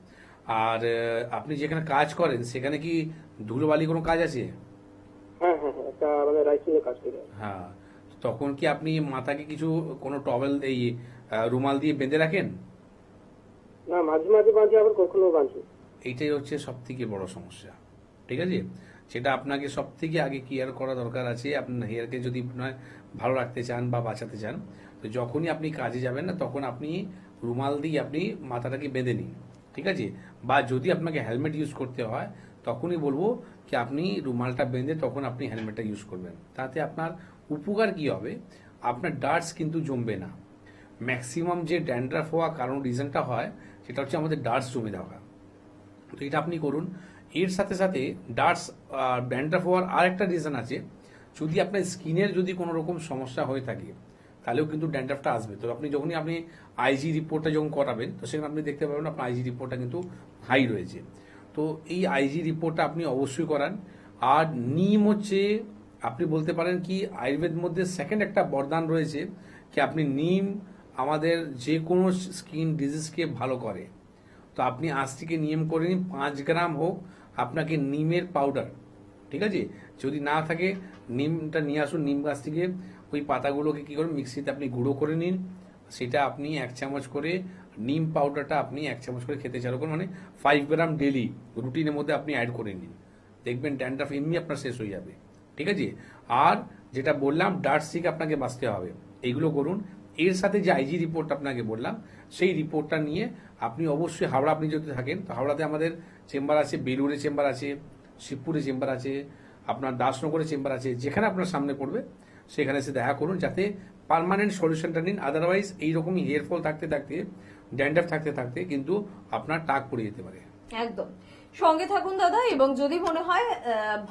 আর আপনি যেখানে কাজ করেন সেখানে কি ধুলোবালি কোনো কাজ আছে? হ্যাঁ হ্যাঁ হ্যাঁ, একটা মানে রাইসিংয়ের কাজ করি। হ্যাঁ, তখন কি আপনি মাথাকে কিছু কোনো টওয়েল এই রুমাল দিয়ে বেঁধে রাখেন? না, মাঝে মাঝে বাঁধি, আবার কখনো বাঁধি। এইটাই হচ্ছে সব থেকে বড় সমস্যা, ঠিক আছে। সেটা আপনাকে সব থেকে আগে কেয়ার করা দরকার আছে। আপনার হেয়ারকে যদি আপনার ভালো রাখতে চান বা বাঁচাতে চান, তো যখনই আপনি কাজে যাবেন না তখন আপনি রুমাল দিয়ে আপনি মাথাটাকে বেঁধে নিন, ঠিক আছে? বা যদি আপনাকে হেলমেট ইউজ করতে হয় তখনই বলবো কি আপনি রুমালটা বেঁধে তখন আপনি হেলমেটটা ইউজ করবেন। তাতে আপনার উপকার কি হবে, আপনার ডাস্ট কিন্তু জমবে না। ম্যাক্সিমাম যে ড্যান্ড্রাফ হওয়া কারণ রিজনটা হয় সেটা হচ্ছে আমাদের ডাস্ট জমে থাকা। তো এটা আপনি করুন। এর সাথে সাথে ডাস্ট ড্যান্ড্রাফ হওয়ার আর একটা রিজন আছে, যদি আপনার স্কিনের যদি কোনো রকম সমস্যা হয়ে থাকে তাহলেও কিন্তু ড্যান্ড্রাফটা আসবে। তো আপনি যখনই আপনি আইজি রিপোর্টটা যখন করাবেন তো সেখানে আপনি দেখতে পাবেন আপনার আইজি রিপোর্টটা কিন্তু হাই রয়েছে। তো এই আইজি রিপোর্টটা আপনি অবশ্যই করান। আর নিম হচ্ছে, আপনি বলতে পারেন কি আয়ুর্বেদ মধ্যে সেকেন্ড একটা বরদান রয়েছে কি আপনি নিম আমাদের যে কোনো স্কিন ডিজিজকে ভালো করে। তো আপনি আজ থেকে নিয়ম করে নিন 5 গ্রাম হোক আপনাকে নিমের পাউডার, ঠিক আছে? যদি না থাকে নিমটা নিয়ে আসুন, নিম গাছ থেকে ওই পাতাগুলোকে কি করুন মিক্সিতে আপনি গুঁড়ো করে নিন, সেটা আপনি 1 চামচ করে নিম পাউডারটা আপনি 1 চামচ করে খেতে চালু করুন, মানে 5 গ্রাম ডেলি রুটিনের মধ্যে আপনি অ্যাড করে নিন, দেখবেন ড্যান্ড্রাফ এমনি আপনার শেষ হয়ে যাবে, ঠিক আছে? আর যেটা বললাম ডাস্ট থেকে আপনাকে বাঁচতে হবে, এইগুলো করুন। এর সাথে যে আইজি রিপোর্ট আপনাকে বললাম সেই রিপোর্টটা নিয়ে আপনি অবশ্যই হাওড়া, আপনি যদি থাকেন তো হাওড়াতে আমাদের চেম্বার আছে, বেলুড়ে চেম্বার আছে, শিবপুরে চেম্বার আছে, আপনার দাসনগরে চেম্বার আছে, যেখানে আপনার সামনে পড়বে সেখানে এসে দেখা করুন যাতে পার্মানেন্ট সলিউশনটা নিন। আদারওয়াইজ এইরকমই হেয়ার ফল থাকতে থাকতে ড্যান্ড্রাফ থাকতে থাকতে কিন্তু আপনার টাক পড়ে যেতে পারে। একদম সঙ্গে থাকুন দাদা। এবং যদি মনে হয়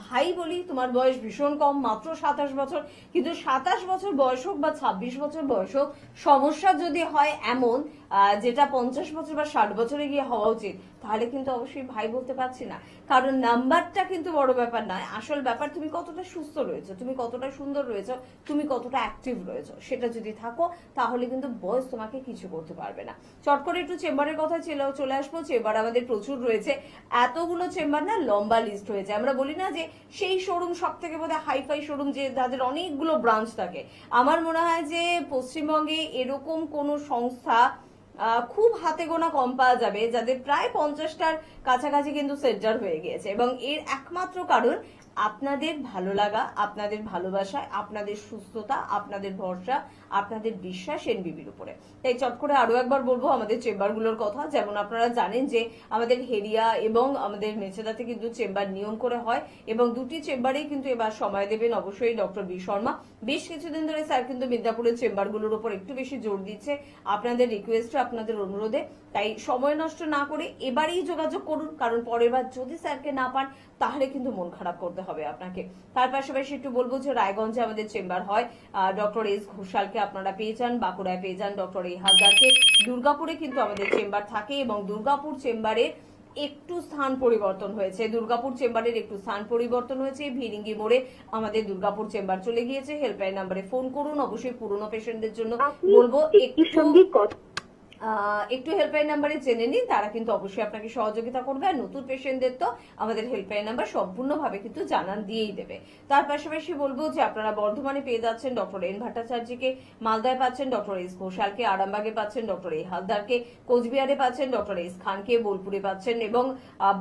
ভাই বলি তোমার বয়স ভীষণ কম, মাত্র 27 বছর, কিন্তু 27 বছর বয়স হোক বা 26 বছর বয়স হোক, সমস্যা যদি হয় এমন যেটা 50 বছর বা 60 বছরে গিয়ে হওয়া উচিত, তাহলে কিন্তু অবশ্যই ভাই বলতে পারছি না। কারণ নাম্বারটা কিন্তু বড় ব্যাপার নয়, আসল ব্যাপার তুমি কতটা সুস্থ রয়েছো, তুমি কতটা সুন্দর রয়েছো, তুমি কতটা অ্যাক্টিভ রয়েছো। সেটা যদি থাকো তাহলে কিন্তু বয়স তোমাকে কিছু করতে পারবে না। চট করে একটু চেম্বারের কথা চলে আসবো। চেম্বার আমাদের প্রচুর রয়েছে, এতগুলো চেম্বার না লম্বা লিস্ট হয়েছে। আমরা বলি না যে সেই শোরুম সব থেকে বোধহয় হাইফাই শোরুম, যে তাদের অনেকগুলো ব্রাঞ্চ থাকে। আমার মনে হয় যে পশ্চিমবঙ্গে এরকম কোন সংস্থা খুব হাতে গোনা কম পাওয়া যাবে যাদের প্রায় 50টার কাছাকাছি কিন্তু সেন্টার হয়ে গিয়েছে। এবং এর একমাত্র কারণ আপনাদের ভালো লাগা, আপনাদের ভালোবাসা, আপনাদের সুস্থতা, আপনাদের ভরসা, আপনাদের বিশ্বাস এনবিবির উপরে। তাই চট করে আরো একবার বলবো আমাদের চেম্বারগুলোর কথা। যেমন আপনারা জানেন যে আমাদের হেরিয়া এবং আমাদের মেছেদাতে কিন্তু চেম্বার নিয়ম করে হয়, এবং দুটি চেম্বারেই কিন্তু এবার সময় দেবেন অবশ্যই ডক্টর বি শর্মা। বেশ কিছুদিন ধরে স্যার কিন্তু মিদনাপুরের চেম্বারগুলোর উপর একটু বেশি জোর দিচ্ছে, আপনাদের রিকোয়েস্টে, আপনাদের অনুরোধে। তাই সময় নষ্ট না করে এবারেই যোগাযোগ করুন, কারণ পরের বার যদি স্যারকে না পান তাহলে কিন্তু মন খারাপ করতে হবে আপনাকে। তার পাশাপাশি একটু বলবো যে রায়গঞ্জে আমাদের চেম্বার হয়, ডক্টর এস ঘোষালকে আপনারা পেয়ে যান, বাঁকুড়ায় পেয়ে যান ডক্টর এ হালদারকে, দুর্গাপুরে কিন্তু আমাদের চেম্বার থাকে। এবং দুর্গাপুর চেম্বারে একটু স্থান পরিবর্তন হয়েছে, দুর্গাপুর চেম্বারের একটু স্থান পরিবর্তন হয়েছে, ভিরিঙ্গি মোড়ে আমাদের দুর্গাপুর চেম্বার চলে গিয়েছে। হেল্পলাইন নাম্বারে ফোন করুন। অবশ্যই পুরনো পেশেন্টদের জন্য বলবো একটু হেল্পলাইন নাম্বারে জেনে নিন, তারা কিন্তু অবশ্যই আপনাকে সহযোগিতা করবে। আর নতুন পেশেন্টদের তো আমাদের হেল্পলাইন নাম্বার সম্পূর্ণভাবে কিন্তু জানান দিয়েই দেবে। তার পাশাপাশি বলবো যে আপনারা বর্ধমানে পেয়ে যাচ্ছেন ডক্টর এন ভট্টাচার্যকে, মালদায় পাচ্ছেন ডক্টর এস ঘোষালকে, আরামবাগে পাচ্ছেন ডক্টর এ হালদারকে, কোচবিহারে পাচ্ছেন ডক্টর এস খানকে, বোলপুরে পাচ্ছেন এবং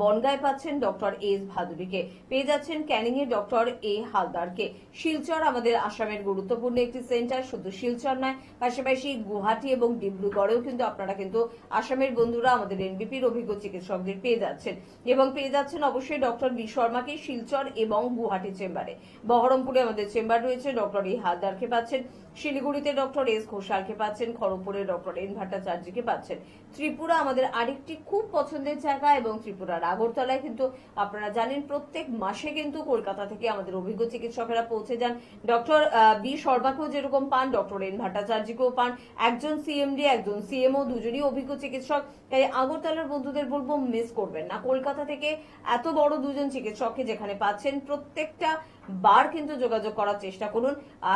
বনগাঁয় পাচ্ছেন ডক্টর এস ভাদুরীকে, পেয়ে যাচ্ছেন ক্যানিং এ ডক্টর এ হালদারকে। শিলচর আমাদের আসামের গুরুত্বপূর্ণ একটি সেন্টার, শুধু শিলচর নয়, পাশাপাশি গুয়াহাটি এবং ডিব্রুগড়েও কিন্তু আপনারা কিন্তু আসামের বন্ধুরা আমাদের এনবিপির অভিজ্ঞ চিকিৎসকদের পেয়ে যাচ্ছেন। এবং পেয়ে যাচ্ছেন অবশ্যই ডক্টর বি শর্মাকে শিলচর এবং গুয়াহাটি চেম্বারে। বহরমপুরে আমাদের চেম্বার রয়েছে, ডক্টর এ হালদারকে পাচ্ছেন। শিলিগুড়িতে ডক্টর এস ঘোষালকে পাচ্ছেন, খড়গপুরে ডক্টর এন ভট্টাচার্যকে পাচ্ছেন। ত্রিপুরা আমাদের আরেকটি খুব পছন্দের জায়গা, এবং ত্রিপুরার আগরতলায় কিন্তু আপনারা জানেন প্রত্যেক মাসে কিন্তু কলকাতা থেকে আমাদের অভিজ্ঞ চিকিৎসকেরা পৌঁছে যান। ডক্টর বি শর্মাকেও যেরকম পান, ডক্টর এন ভট্টাচার্যকেও পান। একজন সিএমডি, একজন সিএমও, দুজনই অভিজ্ঞ চিকিৎসক। তাই আগরতলার বন্ধুদের বলবো মিস করবেন না। কলকাতা থেকে এত বড় দুজন চিকিৎসককে যেখানে পাচ্ছেন, প্রত্যেকটা বার কিন্তু যোগাযোগ করার চেষ্টা করুন।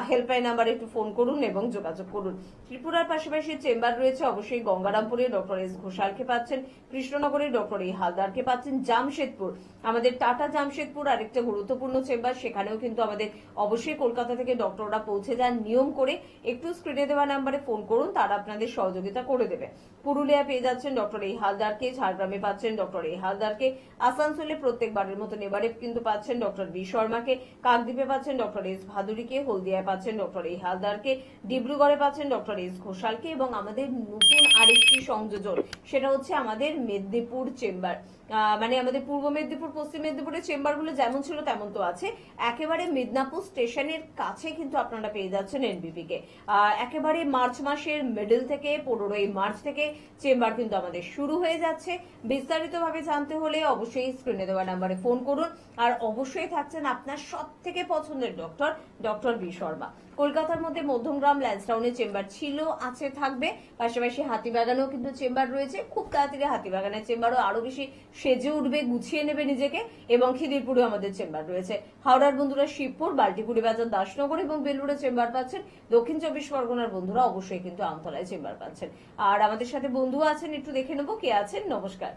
হেল্পলাইন নাম্বারে একটু ফোন করুন এবং যোগাযোগ করুন। ত্রিপুরার পাশাপাশি চেম্বার রয়েছে অবশ্যই গঙ্গারামপুরে ডক্টর এস ঘোষালকে পাচ্ছেন, কৃষ্ণনগরে ডক্টর এ হালদারকে পাচ্ছেন, জামশেদপুর আমাদের টাটা জামশেদপুর আরেকটা গুরুত্বপূর্ণ চেম্বার, সেখানেও কিন্তু আমাদের অবশ্যই কলকাতা থেকে ডক্টররা পৌঁছে যান নিয়ম করে। একটু স্ক্রিনে দেওয়া নাম্বারে ফোন করুন, তারা আপনাদের সহযোগিতা করে দেবে। পুরুলিয়া পেয়ে যাচ্ছেন ডক্টর এ হালদারকে, ঝাড়গ্রামে পাচ্ছেন ডক্টর এ হালদারকে, আসানসোলে প্রত্যেকবারের মতো এবারে কিন্তু পাচ্ছেন ডক্টর বি শর্মাকে, কাকদ্বীপে পাচ্ছেন ডক্টর এস ভাদুরীকে, হলদিয়ায় পাচ্ছেন ডক্টর এ হালদারকে, ডিব্রুগড়ে পাচ্ছেন ডক্টর এস ঘোষালকে এবং আমাদের নতুন আরেকটি সংযোজন সেটা হচ্ছে আমাদের মেদিনীপুর চেম্বার। মানে আমাদের পূর্ব মেদিনীপুর পশ্চিম মেদিনীপুরের চেম্বারগুলো যেমন ছিল তেমন তো আছে, একেবারে মিদনাপুর স্টেশনের কাছে কিন্তু আপনারা পেয়ে যাচ্ছেন এনবিপি কে। একেবারে মার্চ মাসের মিডল থেকে 15ই মার্চ থেকে চেম্বার কিন্তু আমাদের শুরু হয়ে যাচ্ছে। বিস্তারিতভাবে জানতে হলে অবশ্যই স্ক্রিনে দেওয়া নাম্বারে ফোন করুন। আর অবশ্যই থাকছেন আপনার সব থেকে পছন্দের ডক্টর, ডক্টর বি শর্মা। কলকাতার মধ্যে মধ্যমগ্রাম ল্যান্সটাউনে চেম্বার ছিল, আছে, থাকবে। পাশাপাশি হাতিবাগানেও কিন্তু চেম্বার রয়েছে। খুব তাড়াতাড়ি হাতিবাগানের চেম্বারও আরো বেশি সেজে উঠবে, গুছিয়ে নেবে নিজেকে। এবং খিদিরপুরে আমাদের চেম্বার রয়েছে। হাওড়ার বন্ধুরা শিবপুর, বাল্টিপুরি বাজার, দাসনগর এবং বেলুড়ে চেম্বার পাচ্ছেন। দক্ষিণ 24 পরগনার বন্ধুরা অবশ্যই কিন্তু আমতলায় চেম্বার পাচ্ছেন। আর আমাদের সাথে বন্ধু আছেন, একটু দেখে নেবো কে আছেন। নমস্কার।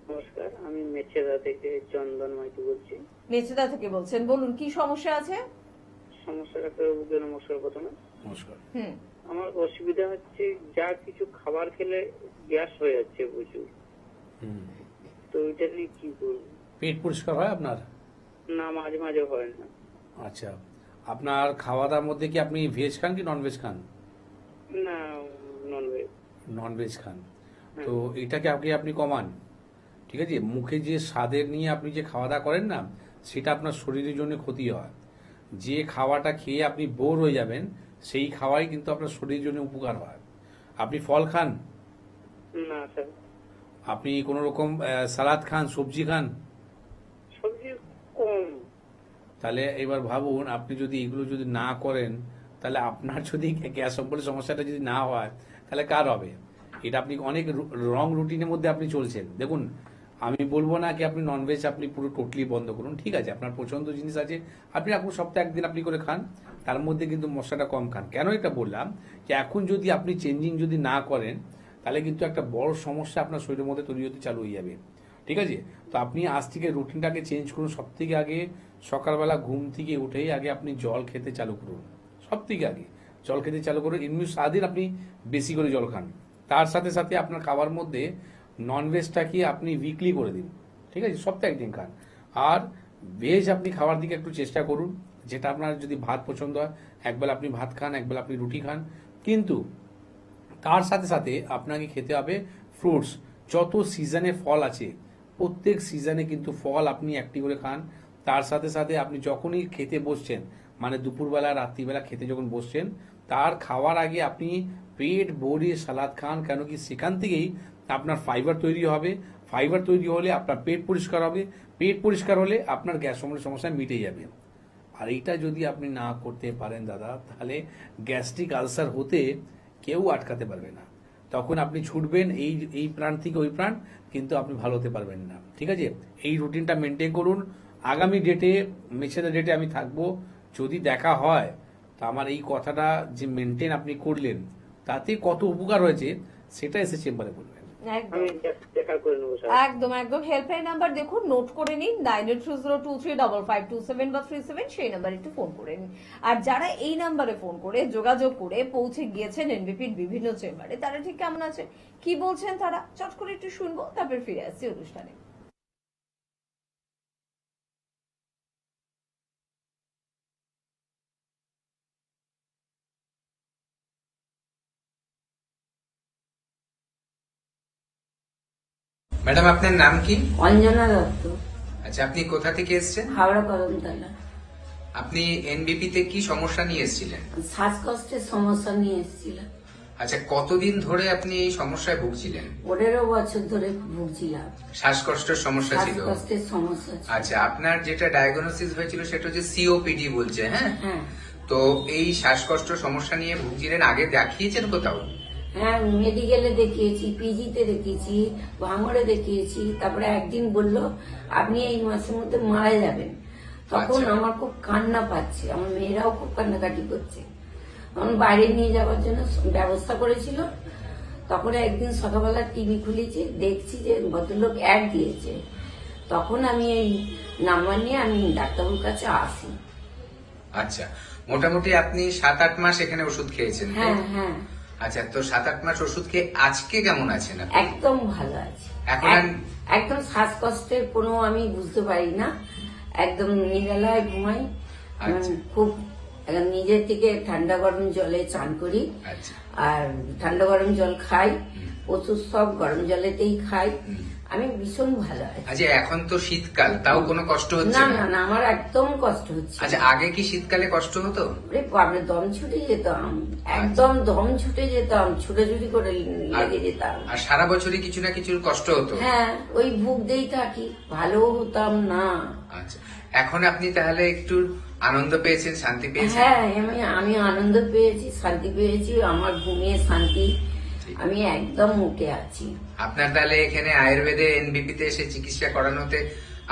নমস্কার, আমি মেচেদা থেকে চন্দন মাইতি বলছি। মেচেদা থেকে বলছেন, বলুন কি সমস্যা আছে? সমস্যা ডাক্তারবাবুকে নমস্কার। প্রথমে নমস্কার। আমার অসুবিধা হচ্ছে যা কিছু খাবার খেলে গ্যাস হয়ে যাচ্ছে প্রচুর, তো এটা নিয়ে কি করবো? পেট পরিষ্কার হয় আপনার? না, মাঝে মাঝে হয় না। আচ্ছা, আপনার খাওয়া দাওয়ার মধ্যে কি আপনি ভেজ খান কি নন ভেজ খান? না, ননভেজ। নন ভেজ খান, তো এটাকে আপনি কমান। ঠিক আছে, মুখে যে স্বাদের নিয়ে আপনি যে খাওয়া দাওয়া করেন না, সেটা আপনার শরীরের জন্য ক্ষতি হয়। যে খাওয়াটা খেয়ে আপনি বোর হয়ে যাবেন, সেই খাওয়াই কিন্তু আপনার শরীরের জন্য উপকার হয়। আপনি ফল খান? না স্যার। আপনি কোনো রকম সালাদ খান, সবজি খান? সবজি কম। তাহলে এবার ভাবুন, আপনি যদি এগুলো যদি না করেন, তাহলে আপনার যদি গ্যাস অম্বলের সমস্যাটা যদি না হয়, তাহলে কার হবে? এটা আপনি অনেক রং রুটিনের মধ্যে আপনি চলছেন। দেখুন, আমি বলবো না কি আপনি ননভেজ আপনি পুরো টোটালি বন্ধ করুন, ঠিক আছে, আপনার পছন্দ জিনিস আছে, আপনি এখন সপ্তাহে একদিন আপনি করে খান, তার মধ্যে কিন্তু মশলাটা কম খান। কেন এটা বললাম, যে এখন যদি আপনি চেঞ্জিং যদি না করেন, তাহলে কিন্তু একটা বড় সমস্যা আপনার শরীরের মধ্যে তৈরি হতে চালু হয়ে যাবে। ঠিক আছে, তো আপনি আজ থেকে রুটিনটাকে চেঞ্জ করুন। সব থেকে আগে সকালবেলা ঘুম থেকে উঠেই আগে আপনি জল খেতে চালু করুন। সব থেকে আগে জল খেতে চালু করুন। এমনি সারাদিন আপনি বেশি করে জল খান। তার সাথে সাথে আপনার খাবার মধ্যে ননভেজটাকে আপনি উইকলি করে দিন। ঠিক আছে, সপ্তাহে একদিন খান। আর ভেজ আপনি খাওয়ার দিকে একটু চেষ্টা করুন। যেটা আপনার যদি ভাত পছন্দ হয়, একবেলা আপনি ভাত খান, একবেলা আপনি রুটি খান। কিন্তু তার সাথে সাথে আপনাকে খেতে হবে ফ্রুটস। যত সিজনে ফল আছে, প্রত্যেক সিজনে কিন্তু ফল আপনি একটি করে খান। তার সাথে সাথে আপনি যখনই খেতে বসছেন, মানে দুপুরবেলা রাত্রিবেলা খেতে যখন বসছেন, তার খাওয়ার আগে আপনি পেট ভরে সালাদ খান। কেন কি সেখান থেকেই আপনার ফাইবার তৈরি হবে। ফাইবার তৈরি হলে আপনার পেট পরিষ্কার হবে। পেট পরিষ্কার হলে আপনার গ্যাস অম্বলের সমস্যা মিটে যাবে। আর এইটা যদি আপনি না করতে পারেন দাদা, তাহলে গ্যাস্ট্রিক আলসার হতে কেউ আটকাতে পারবে না। তখন আপনি ছুটবেন এই প্রাণ থেকে ওই প্রাণ, কিন্তু আপনি ভালো হতে পারবেন না। ঠিক আছে, এই রুটিনটা মেনটেন করুন। আগামী ডেটে, মেছেদা ডেটে আমি থাকবো। যদি দেখা হয়, তা আমার এই কথাটা যে মেনটেন আপনি করলেন, তাতে কত উপকার হয়েছে সেটা এসে চেম্বারে বলবেন। আমি দেখা করে নেবো স্যার। একদম একদম। হেল্পলাইন নাম্বার দেখুন, নোট করে নিন, 9830235527 বা 37, সেই নাম্বারে একটু ফোন করে নিন। আর যারা এই নাম্বারে ফোন করে যোগাযোগ করে পৌঁছে গিয়েছেন এনবিপির বিভিন্ন চেম্বারে, তারা ঠিক কেমন আছে, কি বলছেন তারা, চট করে একটু শুনবো, তারপর ফিরে আসছি অনুষ্ঠানে। ম্যাডাম, আপনার নাম কি? অঞ্জনা দত্ত, আচ্ছা, আপনি কোথা থেকে এসেছেন? হাওড়া কদমতলা। আপনি এনবিপি তে কি সমস্যা নিয়ে এসেছিলেন? শ্বাসকষ্টের সমস্যা নিয়ে এসেছিলাম। আচ্ছা, কতদিন ধরে আপনি এই সমস্যায় ভুগছিলেন? 15 বছর ধরে ভুগছিলাম, শ্বাসকষ্টের সমস্যা ছিল? শ্বাসকষ্টের সমস্যা ছিল। আচ্ছা, আপনার যেটা ডায়াগনোসিস হয়েছিল সেটা হচ্ছে সিওপিডি বলছে, হ্যাঁ? হ্যাঁ তো এই শ্বাসকষ্ট সমস্যা নিয়ে ভুগছিলেন, আগে দেখিয়েছেন কোথাও? হ্যাঁ, মেডিকেলে দেখিয়েছি, পিজিতে দেখিয়েছি, ভাঙড়ে দেখিয়েছি। তারপরে একদিন বলল আপনি এই মাসের মধ্যে মারা যাবেন। তখন আচ্ছা। আমার খুব কান্না পাচ্ছে, আমার মেয়েরাও খুব কান্নাকাটি করছে। আমার বাইরে নিয়ে যাওয়ার জন্য ব্যবস্থা করেছিল। তখন একদিন সকালবেলা টিভি খুলেছি, দেখছি যে ভদ্রলোক অ্যাড দিয়েছে। তখন আমি এই নাম্বার নিয়ে আমি ডাক্তারবাবুর কাছে আসি। আচ্ছা, মোটামুটি আপনি 7-8 মাস এখানে ওষুধ খেয়েছেন, তাই হ্যাঁ তো? হ্যাঁ, আচ্ছা, তো 7-8 মাস ওষুধ খেয়ে আজকে কেমন আছেন আপনি? একদম ভালো আছে। এখন আর- একদম শ্বাসকষ্টের কোনো আমি বুঝতে পারি না, একদম নিরালায় ঘুমাই। আচ্ছা। খুব নিজের থেকে ঠান্ডা গরম জলে চান করি, আচ্ছা। আর ঠান্ডা গরম জল খাই, ওষুধ সব গরম জলেতেই খাই। আমি ভীষণ ভালো আছি। আচ্ছা, এখন তো শীতকাল, তাও কোনো কষ্ট হচ্ছে না না? না না, আমার একদম কষ্ট হচ্ছে না। আচ্ছা, আগে কি শীতকালে কষ্ট হতো? ওরে বাপরে, দম ছুটে যেতাম, একদম দম ছুটে যেতাম, ছুটোছুটি করে লেগে যেতাম। আর সারা বছরই কিছু না কিছু কষ্ট হতো? হ্যাঁ, ওই বুক দিয়েই থাকি, ভালো হতাম না। আচ্ছা, এখন আপনি তাহলে একটু আনন্দ পেয়েছেন, শান্তি পেয়েছেন? হ্যাঁ, আমি আনন্দ পেয়েছি, শান্তি পেয়েছি, আমার ঘুমিয়ে শান্তি, আমি একদম মুখে আছি। আপনার তাহলে এখানে আয়ুর্বেদে এনবিপিতে এসে চিকিৎসা করানোতে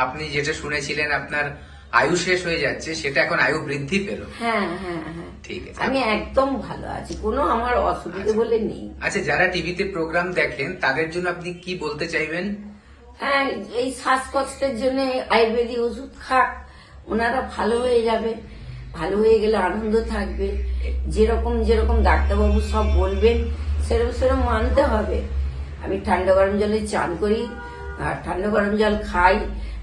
আপনি যেটা শুনেছিলেন আপনার আয়ু শেষ হয়ে যাচ্ছে, সেটা এখন আয়ু বৃদ্ধি পেল। হ্যাঁ হ্যাঁ হ্যাঁ, ঠিক আছে। আমি একদম ভালো আছি, কোনো আমার অসুবিধা আচ্ছা। বলে নেই। আচ্ছা, যারা টিভিতে প্রোগ্রাম দেখেন তাদের জন্য আপনি কি বলতে চাইবেন? হ্যাঁ, এই শ্বাসকষ্টের জন্য আয়ুর্বেদিক ওষুধ খাক, ওনারা ভালো হয়ে যাবে, ভালো হয়ে গেলে আনন্দ থাকবে। যেরকম যেরকম ডাক্তারবাবু সব বলবেন সেরকম সেরকম মানতে হবে। আমি ঠান্ডা গরম জলে চান করি, আর ঠান্ডা গরম জল খাই,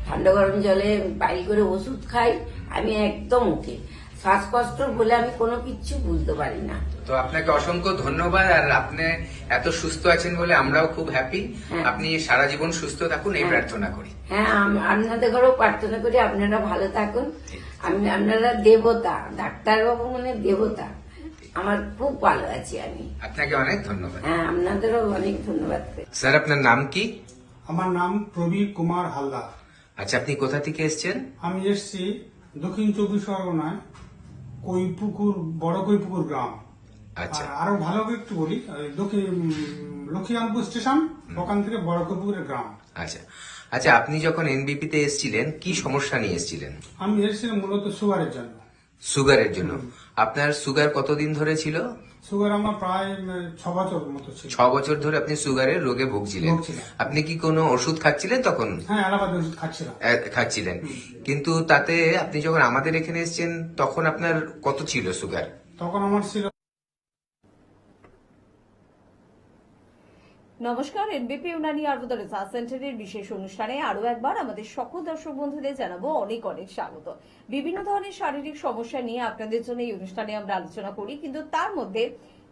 ঠান্ডা গরম জলে বাইল করে ওষুধ খাই, আমি একদম ওকে। শ্বাসকষ্ট বলে আমি কোনো কিচ্ছু বুঝতে পারি না। তো আপনাকে অসংখ্য ধন্যবাদ, আর আপনি এত সুস্থ আছেন বলে আমরাও খুব হ্যাপি। হ্যাঁ। আপনি সারা জীবন সুস্থ থাকুন, এই হ্যাঁ। প্রার্থনা করি। হ্যাঁ, আপনাদের ঘরেও প্রার্থনা করি আপনারা ভালো থাকুন। আপনারা দেবতা, ডাক্তারবাবু মানে দেবতা। আমার খুব ভালো আছি আমি। আপনাকে অনেক ধন্যবাদ। হ্যাঁ, আপনাদেরও অনেক ধন্যবাদ। স্যার, আপনার নাম কি? আমার নাম প্রবীর কুমার হালদার। আচ্ছা, আপনি কোথা থেকে এসেছেন? আমি এসছি দক্ষিণ 24 পরগনায়, কৈপুকুর, বড় কৈপুকুর গ্রাম। আচ্ছা। আর আরো ভালো করে একটু বলি, দক্ষিণ লক্ষ্মীরামপুর স্টেশন, ওখান থেকে বড় কৈপুকুরের গ্রাম। আচ্ছা আচ্ছা, আপনি যখন এনবিপিতে এসেছিলেন কি সমস্যা নিয়ে এসেছিলেন? আমি এসেছিলাম মূলত সুগারের জন্য। সুগারের জন্য। আপনার সুগার কতদিন ধরে ছিল? সুগার আমার প্রায় 6 বছর মতো ছিল। 6 বছর ধরে আপনি সুগারের রোগে ভুগছিলেন। ভুগছিলাম। আপনি কি কোনো ওষুধ খাচ্ছিলেন তখন? হ্যাঁ, এলাকাতে ওষুধ খাচ্ছিলাম। খাচ্ছিলেন, কিন্তু তাতে আপনি যখন আমাদের এখানে এসেছেন তখন আপনার কত ছিল সুগার? তখন আমার ছিল। নমস্কার, এনবিপি ইউনানি আয়ুর্বেদ রিসার্চ সেন্টারের বিশেষ অনুষ্ঠানে আরো একবার আমাদের সকল দর্শক বন্ধুদের জানাবো অনেক অনেক স্বাগত। বিভিন্ন ধরনের শারীরিক সমস্যা নিয়ে আপনাদের জন্য এই অনুষ্ঠানে আমরা আলোচনা করি, কিন্তু তার মধ্যে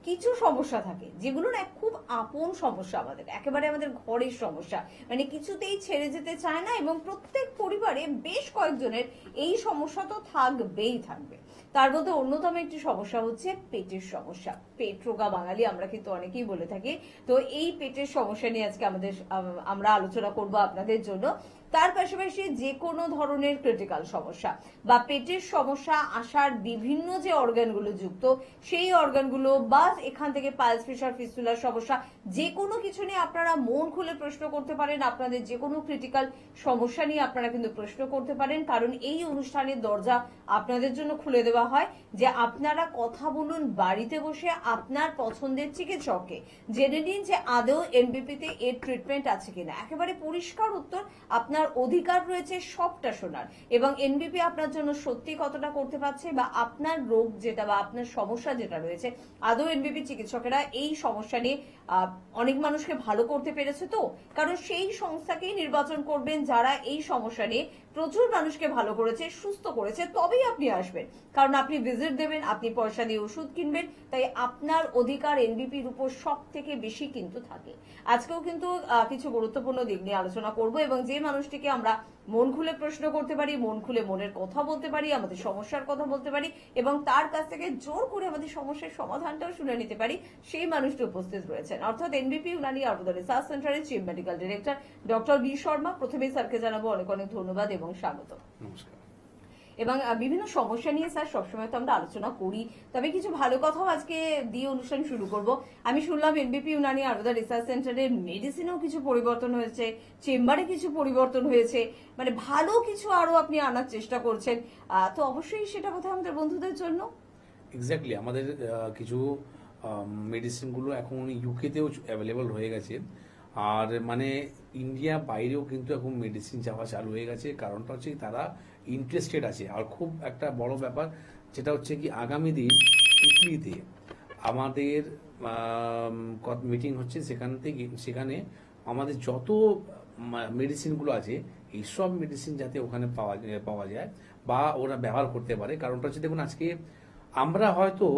কিছু সমস্যা থাকে যেগুলো না খুব আপন সমস্যা, আমাদের একেবারে আমাদের ঘরের সমস্যা, মানে কিছুতেই ছেড়ে যেতে চায় না, এবং প্রত্যেক পরিবারে বেশ কয়েকজনের এই সমস্যা তো থাকবেই থাকবে। তার মধ্যে অন্যতম একটি সমস্যা হচ্ছে পেটের সমস্যা। পেট রোগা বাঙালি আমরা কিন্তু অনেকেই বলে থাকি। তো এই পেটের সমস্যা নিয়ে আজকে আমরা আলোচনা করব আপনাদের জন্য। তার পাশাপাশি যে কোনো ধরনের ক্রিটিক্যাল সমস্যা বা পেটের সমস্যা আসার বিভিন্ন যে অর্গানগুলো যুক্ত, সেই অর্গানগুলো বা এখান থেকে পালস, প্রেশার, ফিস্টুলার সমস্যা, যে কোনো কিছু নিয়ে আপনারা মন খুলে প্রশ্ন করতে পারেন। আপনাদের যে কোনো ক্রিটিক্যাল সমস্যা নিয়ে আপনারা কিন্তু প্রশ্ন করতে পারেন, কারণ এই অনুষ্ঠানের দরজা আপনাদের জন্য খুলে দেওয়া হয় যে আপনারা কথা বলুন বাড়িতে বসে আপনার পছন্দের চিকিৎসককে, জেনে নিন যে আদৌ এনবিপিতে এর ট্রিটমেন্ট আছে কিনা। একেবারে পরিষ্কার উত্তর, আপনার অধিকার রয়েছে সবটা শোনার, এবং এনবিপি আপনার জন্য সত্যি কতটা করতে পারছে বা আপনার রোগ যেটা বা আপনার সমস্যা যেটা রয়েছে, আদৌ এনবিপি চিকিৎসকেরা এই সমস্যা নিয়ে অনেক মানুষকে ভালো করতে পেরেছে। তো কারণ সেই সংস্থাকেই নির্বাচন করবেন যারা এই সমস্যা নিয়ে প্রচুর মানুষকে ভালো করেছে, সুস্থ করেছে, তবেই আপনি আসবেন। কারণ আপনি ভিজিট দেবেন, আপনি পয়সা দিয়ে ওষুধ কিনবেন, তাই আপনার অধিকার এনবিপির উপর সব থেকে বেশি কিন্তু থাকে। আজকেও কিন্তু কিছু গুরুত্বপূর্ণ দিক নিয়ে আলোচনা করব, এবং যে মানুষটিকে আমরা মন খুলে প্রশ্ন করতে পারি, মন খুলে মনের কথা বলতে পারি, আমাদের সমস্যার কথা বলতে পারি, এবং তার কাছ থেকে জোর করে আমাদের সমস্যার সমাধানটাও শুনে নিতে পারি, সেই মানুষটি উপস্থিত রয়েছেন, অর্থাৎ এনবিপি ইউনানি আয়ুর্বেদ রিসার্চ সেন্টারের chief medical director doctor B Sharma. প্রথমেই স্যারকে জানাবো অনেক অনেক ধন্যবাদ এবং স্বাগত। নমস্কার। এবং বিভিন্ন সমস্যা নিয়ে স্যার সবসময় তো আমরা আলোচনা করি, তবে কিছু ভালো কথাও আজকে দিয়ে অনুষ্ঠান শুরু করব। আমি শুনলাম এনবিপি ইউনানি আরুদা রিসার্চ সেন্টারের মেডিসিনেও কিছু পরিবর্তন হয়েছে, চেম্বারে কিছু পরিবর্তন হয়েছে, মানে ভালো কিছু আরো আপনি আনার চেষ্টা করছেন। তো অবশ্যই সেটা কোথায় আমাদের বন্ধুদের জন্য। এক্স্যাক্টলি, আমাদের কিছু মেডিসিনগুলো এখন ইউকেতেও অ্যাভেলেবল হয়ে গেছে, আর মানে ইন্ডিয়া বাইরেও কিন্তু এখন মেডিসিন যাওয়া চালু হয়ে গেছে। কারণটা হচ্ছে কি তারা ইন্টারেস্টেড আছে। আর খুব একটা বড় ব্যাপার যেটা হচ্ছে কি আগামী দিন ইটালিতে আমাদের মিটিং হচ্ছে, সেখানে আমাদের যত মেডিসিনগুলো আছে এই সব মেডিসিন যাতে ওখানে পাওয়া যায় বা ওরা ব্যবহার করতে পারে। কারণটা হচ্ছে দেখুন, আজকে আমরা হয়তো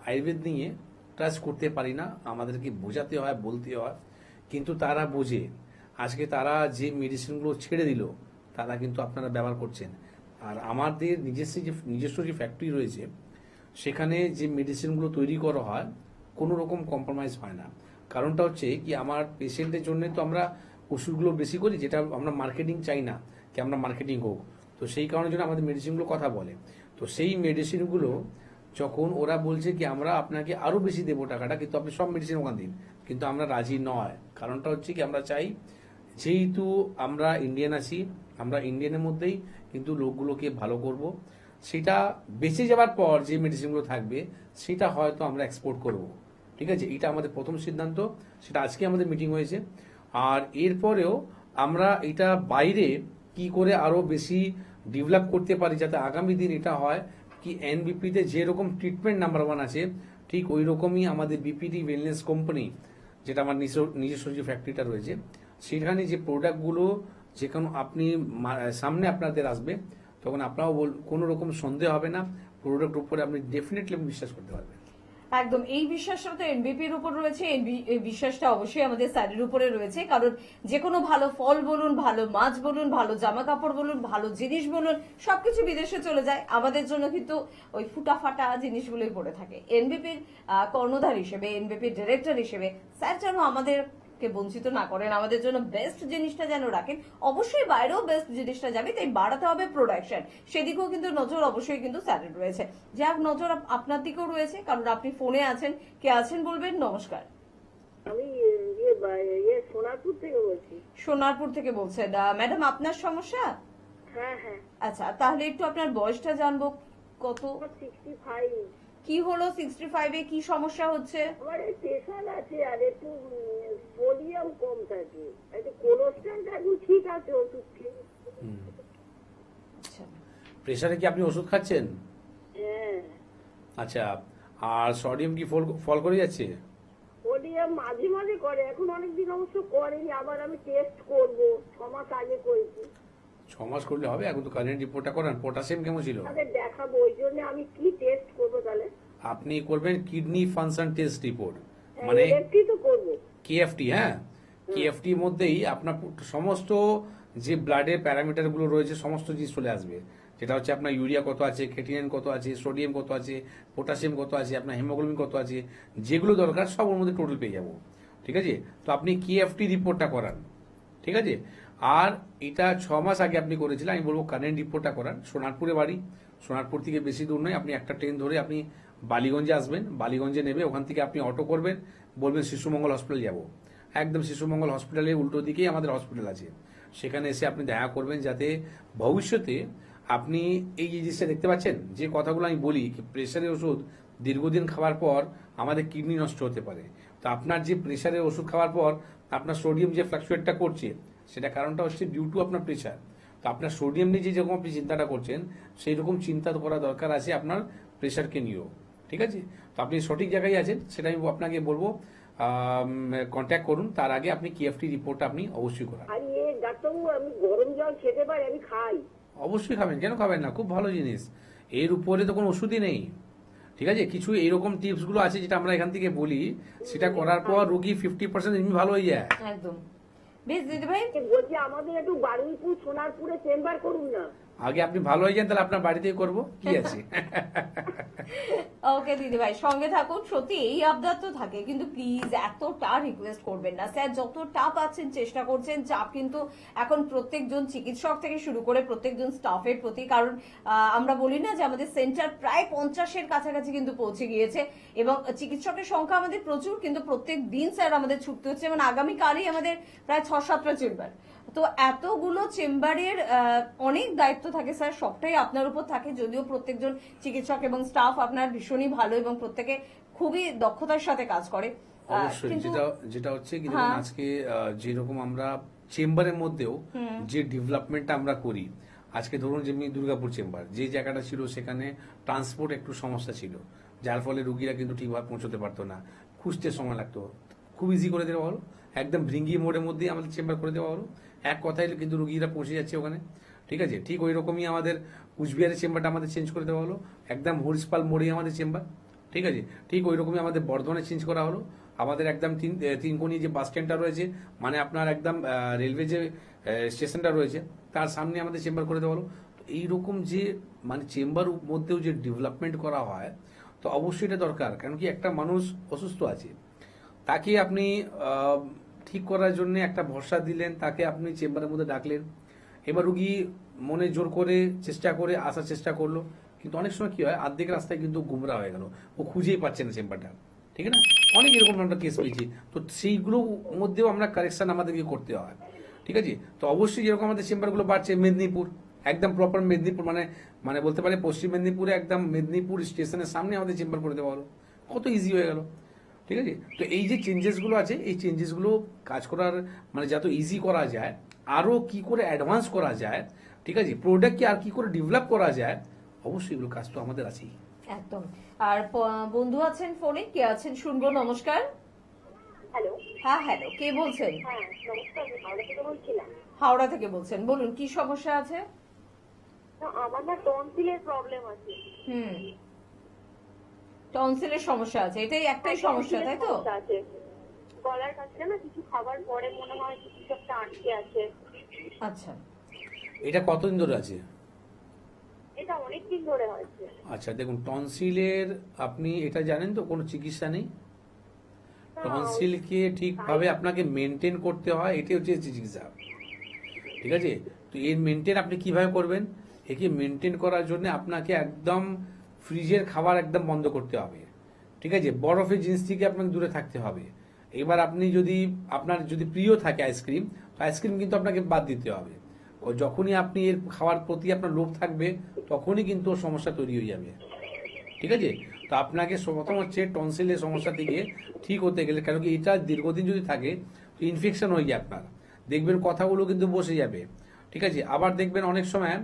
আয়ুর্বেদ নিয়ে টাচ করতে পারি না, আমাদেরকে বোঝাতে হয়, বলতে হয়, কিন্তু তারা বোঝে। আজকে তারা যে মেডিসিনগুলো ছেড়ে দিল তারা কিন্তু আপনারা ব্যবহার করছেন। আর আমাদের নিজস্ব যে ফ্যাক্টরি রয়েছে সেখানে যে মেডিসিনগুলো তৈরি করা হয় কোনো রকম কম্প্রোমাইজ হয় না। কারণটা হচ্ছে কি আমার পেশেন্টের জন্য তো আমরা ওষুধগুলো বেশি করি, যেটা আমরা মার্কেটিং চাই না কি আমরা মার্কেটিং হোক। তো সেই কারণের জন্য আমাদের মেডিসিনগুলো কথা বলে। তো সেই মেডিসিনগুলো যখন ওরা বলছে কি আমরা আপনাকে আরো বেশি দেবো টাকাটা, কিন্তু আপনি সব মেডিসিন ওখান দিন, কিন্তু আমরা রাজি নয়। কারণটা হচ্ছে কি আমরা চাই যেহেতু আমরা ইন্ডিয়ান আছি, আমরা ইন্ডিয়ানের মধ্যেই কিন্তু লোকগুলোকে ভালো করব। সেটা বেঁচে যাওয়ার পর যে মেডিসিনগুলো থাকবে সেটা হয়তো আমরা এক্সপোর্ট করব। ঠিক আছে, এটা আমাদের প্রথম সিদ্ধান্ত, সেটা আজকে আমাদের মিটিং হয়েছে। আর এরপরেও আমরা এটা বাইরে কি করে আরো বেশি ডেভেলপ করতে পারি, যাতে আগামী দিন এটা হয় কি এনবিপিতে যেরকম ট্রিটমেন্ট নাম্বার 1 আছে ঠিক ওই রকমই আমাদের বিপিডি ওয়েলনেস কোম্পানি, যেটা আমার নিজস্ব যে ফ্যাক্টরিটা রয়েছে, সেখানে যে প্রোডাক্টগুলো যেখানে আপনি সামনে আপনাদের আসবে তখন আপনারাও কোনো রকম সন্দেহ হবে না, প্রোডাক্ট উপরে আপনি ডেফিনেটলি বিশ্বাস করতে পারবেন। একদম, এই বিশ্বাসটা তো এনবিপির উপর রয়েছে, এই বিশ্বাসটা অবশ্যই আমাদের স্যারের উপরে রয়েছে। কারণ যে কোনো ভালো ফল বলুন, ভালো মাছ বলুন, ভালো জামা কাপড় বলুন, ভালো জিনিস বলুন, সবকিছু বিদেশে চলে যায়, আমাদের জন্য কিন্তু ওই ফুটাফাটা জিনিসগুলোই পড়ে থাকে। এনবিপির কর্ণধার হিসেবে, এনবিপির ডিরেক্টর হিসেবে স্যার যেন আমাদেরকে বঞ্চিত না করেন, আমাদের জন্য বেস্ট জিনিসটা যেন রাখেন। অবশ্যই বাইরেও বেস্ট জিনিসটা যাবে, তাই বাড়াতে হবে প্রোডাকশন, সেদিকেও কিন্তু নজর অবশ্যই কিন্তু স্যারের রয়েছে। যাক, নজর আপনার দিকেও রয়েছে, কারণ আপনি ফোনে আছেন। কে আছেন বলবেন? নমস্কার। আমি সোনারপুর থেকে বলছি। সোনারপুর থেকে বলছেন ম্যাডাম, আপনার সমস্যা? হ্যাঁ হ্যাঁ। আচ্ছা, তাহলে একটু আপনার বয়সটা জানবো, কত? 65। কি হলো 65-এ? কি সমস্যা হচ্ছে? আমার প্রেশার আছে আর একটু সোডিয়াম কম থাকে, একটু কোলেস্ট্রলটা একটু ঠিক আছে, ওষুধ খেয়ে। আচ্ছা, প্রেসারে কি আপনি ওষুধ খাচ্ছেন? হ্যাঁ। আচ্ছা, আর সোডিয়াম কি ফল করে যাচ্ছে? সোডিয়াম মাঝে মাঝে করে, এখন অনেকদিন অবশ্য করেনি, আবার আমি টেস্ট করব, 6 মাস আগে করেছি। 6 মাস করলে হবে? এখন তো কারেন্ট রিপোর্টটা করান। পটাশিয়াম কেমন ছিল? তাদের দেখাবো, ওই জন্য আমি কি টেস্ট করবো তাহলে? আপনি করবেন কিডনি ফাংশন টেস্ট রিপোর্ট, মানে কি তো করবো? কেএফটি। হ্যাঁ, কেএফটি মধ্যেই আপনার সমস্ত যে ব্লাডের প্যারামিটার গুলো রয়েছে সমস্ত জিনিস চলে আসবে, যেটা হচ্ছে আপনার ইউরিয়া কত আছে, ক্রিয়েটিনিন কত আছে, সোডিয়াম কত আছে, পটাশিয়াম কত আছে, আপনার হিমোগ্লোবিন কত আছে, যেগুলো দরকার সব ওর মধ্যে টোটাল পেয়ে যাবো। ঠিক আছে, তো আপনি কেএফটি রিপোর্টটা করান। ঠিক আছে, আর এটা 6 মাস আগে আপনি করেছিলেন, আমি বলবো কারেন্ট রিপোর্টটা করান। সোনারপুরে বাড়ি, সোনারপুর থেকে বেশি দূর নয়, আপনি একটা ট্রেন ধরে আপনি বালিগঞ্জে আসবেন, বালিগঞ্জে নেবে, ওখান থেকে আপনি অটো করবেন, বলবেন শিশুমঙ্গল হসপিটাল যাব। একদম শিশুমঙ্গল হসপিটালের উল্টো দিকেই আমাদের হসপিটাল আছে, সেখানে এসে আপনি দেখা করবেন, যাতে ভবিষ্যতে আপনি এই যে জিনিসটা দেখতে পাচ্ছেন, যে কথাগুলো আমি বলি, প্রেশারের ওষুধ দীর্ঘদিন খাওয়ার পর আমাদের কিডনি নষ্ট হতে পারে। তো আপনার যে প্রেশারের ওষুধ খাওয়ার পর আপনার সোডিয়াম যে ফ্লাকচুয়েটটা করছে, সেটা কারণটা হচ্ছে ডিউ টু আপনার প্রেশার। তো আপনার সোডিয়াম নিয়ে যেরকম আপনি চিন্তাটা করছেন, সেই রকম চিন্তা করা দরকার আছে আপনার প্রেশারকে নিয়েও। ঠিক আছে, তো আপনি সঠিক জায়গায় আছেন, সেটা আমি আপনাকে বলবো কন্ট্যাক্ট করুন। তার আগে আপনি কেএফটি রিপোর্টটা আপনি অবশ্যই করান। আর ডাক্তারবাবু, আমি গরম জল খেতে পারি? আমি খাই। অবশ্যই খাবেন, কেন খাবেন না? খুব ভালো জিনিস, এর উপরে তো কোনো ওষুধই নেই। ঠিক আছে, কিছু এইরকম টিপস গুলো আছে যেটা আমরা এখান থেকে বলি, সেটা করার পর রোগী 50% এমনি ভালো হয়ে যায়। একদম। বেশ দিদি ভাই, বলছি আমাদের একটু বারুইপুর সোনারপুরে চেম্বার করুন না। আগে আপনি ভালো হয়ে যান, তাহলে আপনার বাড়িতেই করব, কি আছে। ওকে দিদি ভাই, সঙ্গে থাকুন। সত্যি এই আবদার তো থাকে, কিন্তু প্লিজ এতটা রিকোয়েস্ট করবেন না স্যার। যতটা পাচ্ছেন চেষ্টা করছেন, চাপ কিন্তু এখন প্রত্যেকজন চিকিৎসক থেকে শুরু করে প্রত্যেকজন স্টাফের প্রতি, কারণ আমরা বলি না যে আমাদের সেন্টার প্রায় 50-এর কাছাকাছি কিন্তু পৌঁছে গিয়েছে, এবং চিকিৎসকের সংখ্যা আমাদের প্রচুর, কিন্তু প্রত্যেক দিন স্যার আমাদের ছুটতে হচ্ছে, এবং আগামীকালই আমাদের প্রায় 6-7টা চেম্বার। তো এতগুলো চেম্বারের অনেক দায়িত্ব থাকে স্যার, সবটাই আপনার উপর থাকে। যদিও প্রত্যেকজন চিকিৎসক এবং স্টাফ আপনার ভীষণই ভালো এবং প্রত্যেকে খুবই দক্ষতার সাথে কাজ করে। অবশ্যই, কিন্তু যেটা হচ্ছে কি দেখুন, আজকে যেরকম আমরা চেম্বারের মধ্যেও যে ডেভেলপমেন্টটা আমরা করি, আজকে ধরুন যেমনি দুর্গাপুর চেম্বার যে জায়গাটা ছিল, সেখানে ট্রান্সপোর্ট একটু সমস্যা ছিল, যার ফলে রুগীরা কিন্তু ঠিকভাবে পৌঁছতে পারতো না, খুঁজতে সময় লাগতো। খুব ইজি করে দেওয়া হলো, একদম ভৃঙ্গি মোড়ের মধ্যেই আমাদের চেম্বার করে দেওয়া হলো, এক কথায় কিন্তু রুগীরা পৌঁছে যাচ্ছে ওখানে। ঠিক আছে, ঠিক ওই রকমই আমাদের কুচবিহারের চেম্বারটা আমাদের চেঞ্জ করে দেওয়া হলো, একদম হরিশপাল মোড়েই আমাদের চেম্বার। ঠিক আছে, ঠিক ওই রকমই আমাদের বর্ধমানে চেঞ্জ করা হলো। আমাদের একদম তিনকোনি যে বাস স্ট্যান্ডটা রয়েছে, মানে আপনার একদম রেলওয়ে যে স্টেশনটা রয়েছে, তার সামনে আমাদের চেম্বার করে দেওয়া হলো। তো এইরকম যে মানে চেম্বার মধ্যেও যে ডেভেলপমেন্ট করা হয়, তো অবশ্যই এটা দরকার। কারণ কি, একটা মানুষ অসুস্থ আছে, তাকে আপনি ঠিক করার জন্য একটা ভরসা দিলেন, তাকে আপনি চেম্বারের মধ্যে ডাকলেন, এবার রুগী মনে জোর করে চেষ্টা করে আসার চেষ্টা করলো, কিন্তু অনেক সময় কি হয়, অর্ধেক রাস্তায় কিন্তু গুমরা হয়ে গেল, ও খুঁজেই পাচ্ছে না চেম্বারটা। ঠিক আছে না, অনেক এরকম আমরা কেস পেয়েছি। তো সেইগুলোর মধ্যেও আমরা কারেকশন আমাদেরকে করতে হয়। ঠিক আছে, তো অবশ্যই যেরকম আমাদের চেম্বারগুলো বাড়ছে, মেদিনীপুর একদম প্রপার মেদিনীপুর, মানে বলতে পারে পশ্চিম মেদিনীপুরে একদম মেদিনীপুর স্টেশনের সামনে আমাদের চেম্বার করে দেওয়া হলো, কত ইজি হয়ে গেল। ঠিক আছে, তো এই যে চেঞ্জেসগুলো আছে, এই চেঞ্জেসগুলো কাজ করার মানে যত ইজি করা যায়, আরো কি করে অ্যাডভান্স করা যায়, ঠিক আছে, প্রোডাক্টকে আর কি করে ডেভেলপ করা যায়, অবশ্যই এগুলো কাজ তো আমাদের আছেই। একদম। আর বন্ধু আছেন ফোনে, কে আছেন শুনবো। নমস্কার। হ্যালো। হ্যাঁ হ্যালো, কে বলছেন? হ্যাঁ নমস্কার, আমি হাওড়া থেকে বলছিলাম। হাওড়া থেকে বলছেন, বলুন কি সমস্যা আছে? আমার না টনসিলের প্রবলেম আছে। টনসিলের সমস্যা আছে, এটাই একটাই সমস্যা, তাই তো? আছে গলার কাছে না কিছু খাবার পরে মনে হয় কিছু একটা আটকে আছে। আচ্ছা, এটা কতদিন ধরে আছে? এটা অনেক দিন ধরে হয়েছে। আচ্ছা দেখুন, টনসিলের আপনি এটা জানেন তো কোনো চিকিৎসা নেই? টনসিলকে ঠিকভাবে আপনাকে মেনটেন করতে হয়, এটাই হচ্ছে চিকিৎসা। ঠিক আছে, তো এর মেনটেন আপনি কিভাবে করবেন? একে মেনটেন করার জন্য আপনাকে একদম ফ্রিজের খাবার একদম বন্ধ করতে হবে। ঠিক আছে, বরফের জিনিস থেকে আপনাকে দূরে থাকতে হবে। এবার আপনি যদি আপনার যদি প্রিয় থাকে আইসক্রিম, তো আইসক্রিম কিন্তু আপনাকে বাদ দিতে হবে। ও যখনই আপনি এর খাওয়ার প্রতি আপনার লোভ থাকবে, তখনই কিন্তু সমস্যা তৈরি হয়ে যাবে। ঠিক আছে, তো আপনাকে প্রথম হচ্ছে টনসিলের সমস্যা থেকে ঠিক হতে গেলে, কারণ কি এটা দীর্ঘদিন যদি থাকে তো ইনফেকশন হয়ে যায়, আপনার দেখবেন কথাগুলো কিন্তু বসে যাবে। ঠিক আছে, আবার দেখবেন অনেক সময়